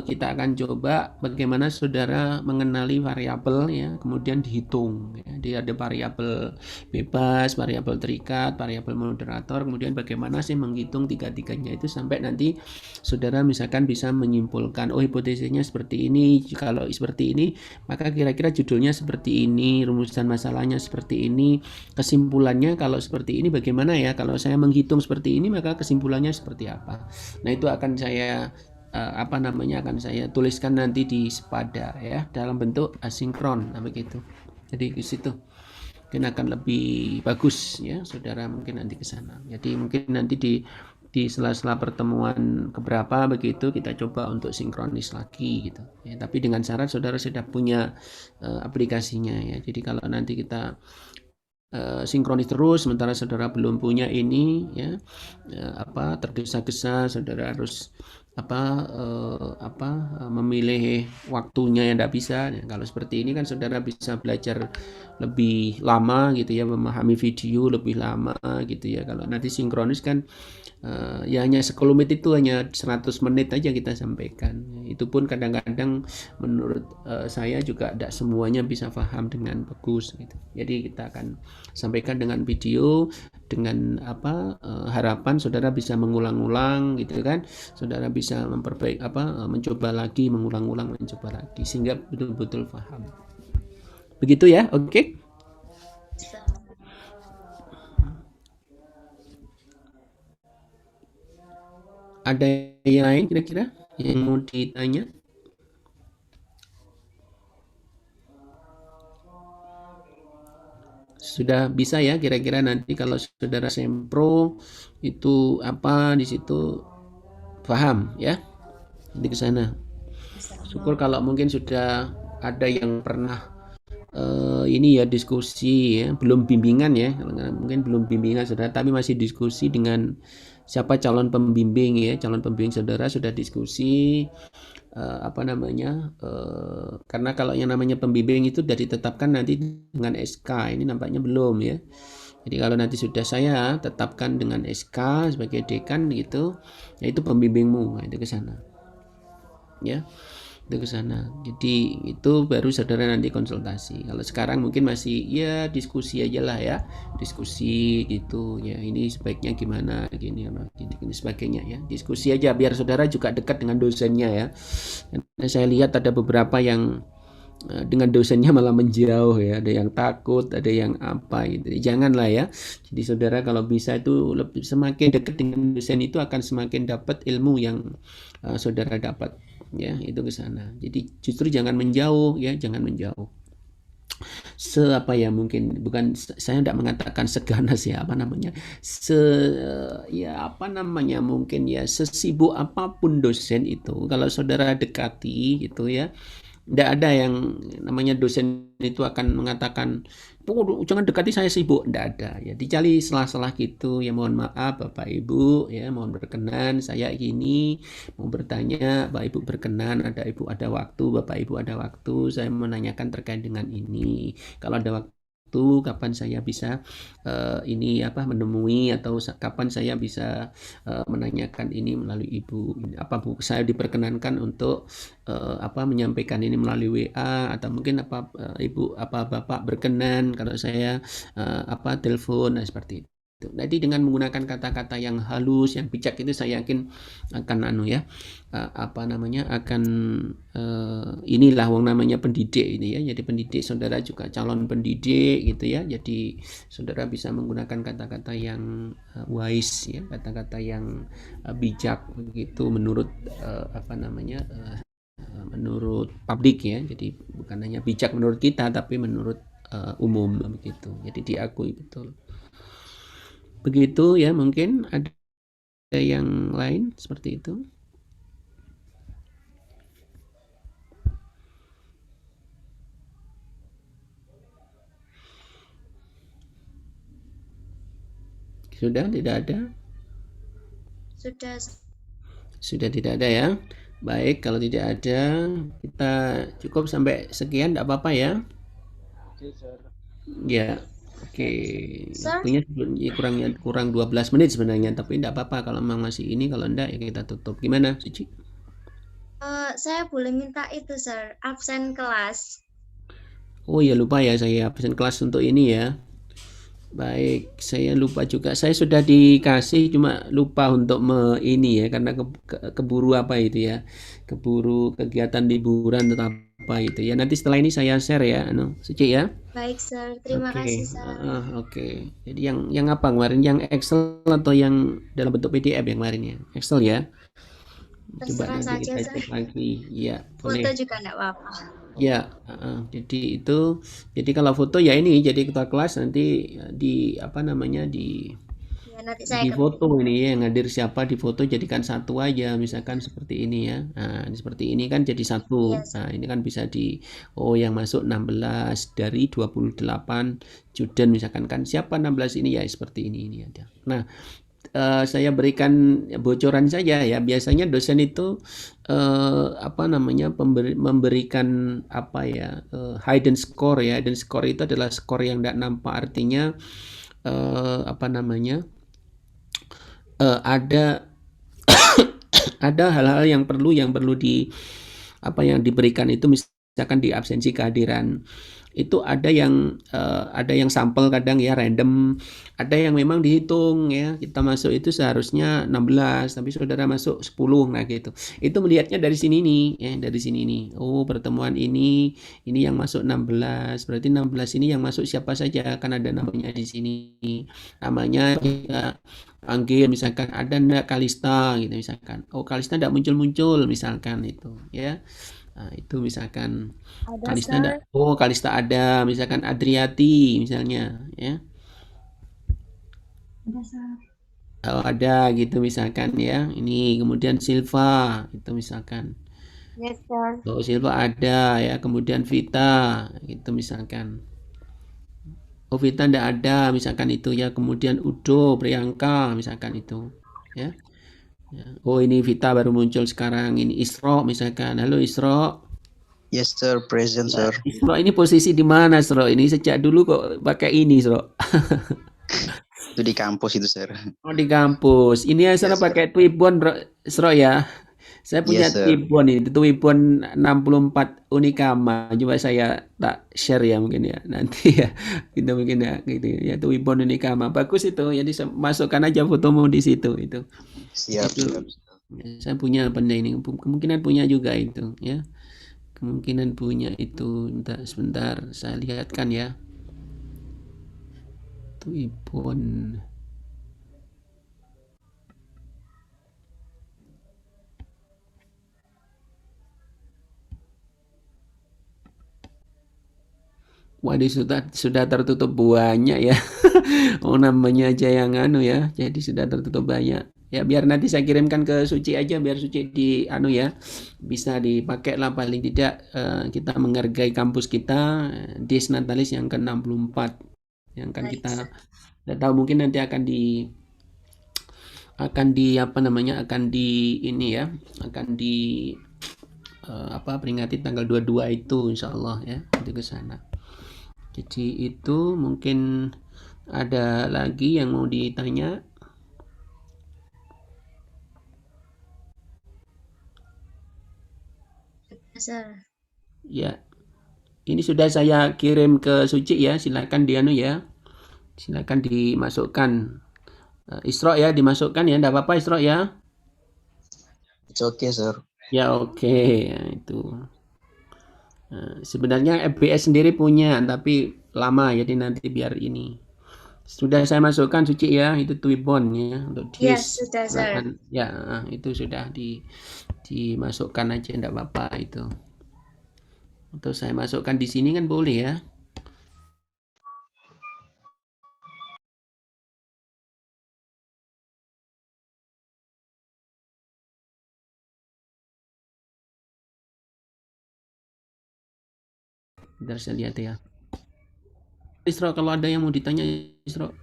kita akan coba bagaimana saudara mengenali variabel ya, kemudian dihitung ya. Dia ada variabel bebas, variabel terikat, variabel moderator, kemudian bagaimana sih menghitung tiga-tiganya itu sampai nanti saudara misalkan bisa menyimpulkan, oh hipotesisnya seperti ini, kalau seperti ini maka kira-kira judulnya seperti ini, rumusan masalahnya seperti ini, kesimpulannya kalau seperti ini bagaimana ya, kalau saya menghitung seperti ini maka kesimpulannya seperti apa. Nah, itu akan saya akan saya tuliskan nanti di Spada ya, dalam bentuk asinkron begitu. Jadi di situ mungkin akan lebih bagus ya, saudara mungkin nanti ke sana. Jadi mungkin nanti di sela-sela pertemuan keberapa begitu kita coba untuk sinkronis lagi gitu ya, tapi dengan syarat saudara sudah punya aplikasinya ya. Jadi kalau nanti kita sinkronis terus sementara saudara belum punya ini ya, tergesa-gesa saudara harus memilih waktunya yang tidak bisa. Kalau seperti ini kan saudara bisa belajar lebih lama gitu ya, memahami video lebih lama gitu ya. Kalau nanti sinkronis kan ya hanya sekelumit itu, hanya 100 menit aja kita sampaikan. Itu pun kadang-kadang menurut saya juga tidak semuanya bisa paham dengan bagus gitu. Jadi kita akan sampaikan dengan video, dengan harapan saudara bisa mengulang-ulang gitu kan, saudara bisa memperbaiki mencoba lagi, mengulang-ulang, mencoba lagi sehingga betul-betul paham. Begitu ya, oke? Ada yang lain kira-kira yang mau ditanya? Sudah bisa ya kira-kira nanti kalau saudara sempro itu di situ paham ya, nanti ke sana. Syukur kalau mungkin sudah ada yang pernah ini ya diskusi ya, belum bimbingan ya, mungkin belum bimbingan saudara, tapi masih diskusi dengan siapa calon pembimbing ya, calon pembimbing saudara sudah diskusi apa namanya, karena kalau yang namanya pembimbing itu sudah ditetapkan nanti dengan SK, ini nampaknya belum ya. Jadi kalau nanti sudah saya tetapkan dengan SK sebagai dekan gitu, ya itu pembimbingmu, nah, itu ke sana. Ya, itu ke sana. Jadi itu baru saudara nanti konsultasi. Kalau sekarang mungkin masih ya diskusi aja lah ya, diskusi gitu ya. Ini sebaiknya gimana, gini sebagainya ya. Diskusi aja biar saudara juga dekat dengan dosennya ya. Karena saya lihat ada beberapa yang dengan dosennya malah menjauh ya, ada yang takut, ada yang apa gitu. Janganlah ya. Jadi saudara kalau bisa itu lebih semakin dekat dengan dosen itu akan semakin dapat ilmu yang saudara dapat ya, itu ke sana. Jadi justru jangan menjauh ya, jangan menjauh. Apa ya, mungkin bukan, saya tidak mengatakan seganas ya, apa namanya, ya apa namanya, mungkin ya sesibuk apapun dosen itu kalau saudara dekati gitu ya, tidak ada yang namanya dosen itu akan mengatakan, oh, jangan dekati saya sibuk, tidak ada ya. Dicari selah-selah gitu ya, mohon maaf Bapak Ibu ya, mohon berkenan saya ini mau bertanya, Bapak Ibu berkenan, ada Ibu ada waktu, Bapak Ibu ada waktu, saya menanyakan terkait dengan ini. Kalau ada waktu kapan saya bisa ini apa menemui, atau kapan saya bisa menanyakan ini melalui Ibu, apa Bu, saya diperkenankan untuk apa menyampaikan ini melalui WA, atau mungkin apa Ibu apa Bapak berkenan kalau saya apa telepon, nah seperti itu. Jadi dengan menggunakan kata-kata yang halus, yang bijak itu saya yakin akan apa namanya, akan inilah wong namanya pendidik ini ya. Jadi pendidik saudara juga calon pendidik gitu ya. Jadi saudara bisa menggunakan kata-kata yang wise ya, kata-kata yang bijak begitu menurut apa namanya, menurut publik ya. Jadi bukan hanya bijak menurut kita tapi menurut umum begitu. Jadi diakui betul. Begitu ya, mungkin ada yang lain seperti itu. Sudah tidak ada? Sudah tidak ada ya. Baik, kalau tidak ada kita cukup sampai sekian, tidak apa-apa ya. Oke, Sir. Ya. Oke, Sir? waktunya kurang 12 menit sebenarnya, tapi tidak apa-apa kalau memang masih ini, kalau enggak ya kita tutup. Gimana, Suci? Saya boleh minta itu, Sir, absen kelas. Oh ya, lupa ya, saya absen kelas untuk ini ya. Baik, saya lupa juga. Saya sudah dikasih, cuma lupa untuk ini ya, karena keburu apa itu ya, keburu kegiatan liburan atau apa itu ya. Nanti setelah ini saya share ya, Suci ya. Baik, Sir. Terima Oke, kasih, Sir. oke. Jadi yang apa kemarin? Yang Excel atau yang dalam bentuk PDF yang kemarin ya? Excel ya. Coba Terserah nanti saja, kita Sir. cek lagi. Ya, Foto boleh. juga enggak apa-apa. Ya, jadi itu, jadi kalau foto ya ini, jadi ketua kelas nanti di apa namanya Ya, nanti saya di foto ini ya, yang hadir siapa di foto jadikan satu aja, misalkan seperti ini ya. Nah, seperti ini kan jadi satu. Yes. Nah, ini kan bisa yang masuk 16 dari 28 student misalkan, kan siapa 16 ini ya, seperti ini ada. Nah, saya berikan bocoran saja ya, biasanya dosen itu apa namanya, memberikan apa ya, hidden score ya. Hidden score itu adalah skor yang tidak nampak, artinya apa namanya, ada ada hal-hal yang perlu yang diberikan itu, misalkan di absensi kehadiran itu ada yang sampel kadang ya random, ada yang memang dihitung ya, kita masuk itu seharusnya 16 tapi saudara masuk 10, nah gitu. Itu melihatnya dari sini nih ya, dari sini nih. Oh, pertemuan ini yang masuk 16, berarti 16 ini yang masuk siapa saja, kan ada namanya di sini. Namanya kita panggil, misalkan ada ndak Kalista gitu misalkan. Oh, Kalista ndak muncul-muncul misalkan itu ya. Nah, itu misalkan Kalista ada. Oh, Kalista ada, misalkan Adriati misalnya ya. Oh, ada gitu misalkan ya. Ini kemudian Silva itu misalkan. Yes, sir. Oh, Silva ada ya, kemudian Vita itu misalkan. Oh, Vita enggak ada misalkan itu ya, kemudian Udo, Priyanka misalkan itu ya. Ya. Oh, ini Vita baru muncul sekarang, ini Isro misalkan. Halo Isro. Yes, sir. Present, sir. Isro ini posisi di mana, Isro? Ini sejak dulu kok pakai ini, Isro? Itu di kampus itu, sir. Oh, di kampus. Ini ya sana Yes, sir. pakai Twibbon, Isro ya. Saya punya Yes, sir. Twibbon ini, Twibbon 64 Unicama. Coba saya tak share ya mungkin ya nanti ya. Kita mungkin ya gitu ya, Twibbon Unicama. Bagus itu. Jadi masukkan aja fotomu di situ itu. Siap, Itu siap. saya punya benda ini. Kemungkinan punya juga itu ya. Kemungkinan punya itu. Sebentar saya lihatkan ya. Twibbon. Waduh, sudah tertutup banyak ya. Oh, namanya aja yang anu ya. Jadi sudah tertutup banyak. Ya biar nanti saya kirimkan ke Suci aja, biar Suci di anu ya. Bisa dipakai lah paling tidak kita menghargai kampus kita Dies Natalis yang ke-64 yang akan kita tidak tahu, mungkin nanti akan di apa namanya, akan di ini ya, akan di peringati tanggal 22 itu insyaallah ya, itu ke sana. Jadi itu mungkin ada lagi yang mau ditanya. Sir. Ya, ini sudah saya kirim ke Suci ya, silakan dianu ya, silakan dimasukkan. Isro ya, dimasukkan ya, enggak apa-apa Isro ya. It's okay, sir. Ya oke. Ya, itu. Sebenarnya FBS sendiri punya, tapi lama jadi nanti biar ini. Sudah saya masukkan Suci ya, itu Twibbon ya untuk Dies. Yes, sudah, sir. Ya, itu sudah dimasukkan aja, enggak apa-apa itu. Atau saya masukkan di sini kan boleh ya. Bentar saya lihat ya. Isro, kalau ada yang mau ditanya Isro.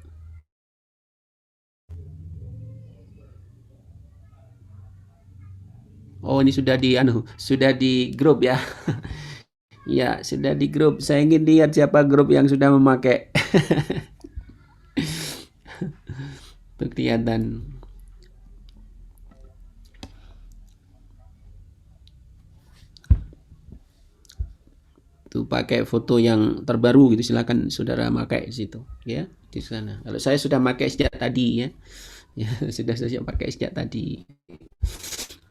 Oh, ini sudah di grup ya. Ya, sudah di grup. Saya ingin lihat siapa grup yang sudah memakai. Tuh kelihatan. Tuh pakai foto yang terbaru gitu, silakan saudara pakai di situ ya, di sana. Kalau saya sudah pakai sejak tadi ya. Ya, sudah saya pakai sejak tadi.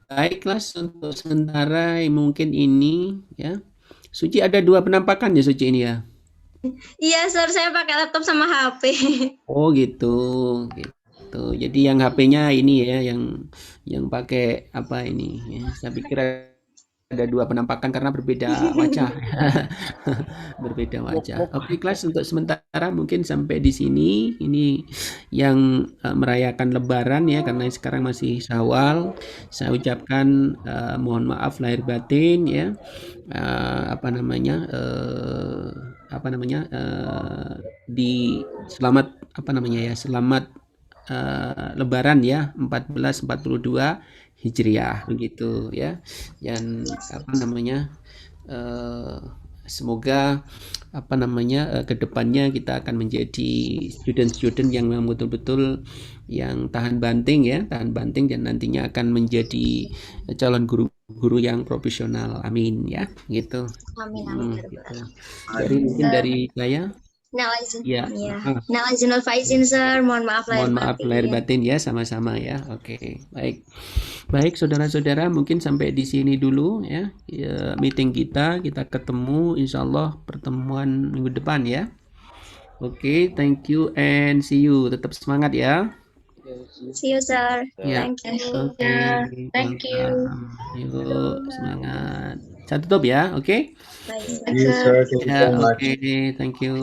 Baiklah, untuk sementara mungkin ini ya. Suci ada 2 penampakan ya Suci ini ya. Iya, Sir, saya pakai laptop sama HP. Oh gitu. Gitu. Jadi yang HP-nya ini ya, yang pakai apa ini ya. Saya pikir ada 2 penampakan karena berbeda wajah. Berbeda wajah. Oke, kelas untuk sementara mungkin sampai di sini. Ini yang merayakan Lebaran ya, karena sekarang masih Syawal. Saya ucapkan mohon maaf lahir batin ya. Di selamat selamat Lebaran ya 1442 Hijriah begitu ya. Dan semoga kedepannya kita akan menjadi student yang memang betul-betul yang tahan banting dan nantinya akan menjadi calon guru yang profesional. Amin ya, gitu. Amin. Gitu. Jadi mungkin dari saya. Ya. Na'izin faizin, Sir. Mohon maaf lahir batin ya, sama-sama ya. Oke, baik. Baik, saudara-saudara, mungkin sampai di sini dulu ya, meeting kita ketemu insyaallah pertemuan minggu depan ya. Oke, thank you and see you. Tetap semangat ya. See you, Sir. Ya. Thank you. Oke. Thank you. Yuk, semangat. Saya tutup ya, oke? Bye. Yes, sir. Thank you Ya, so much. oke, thank you.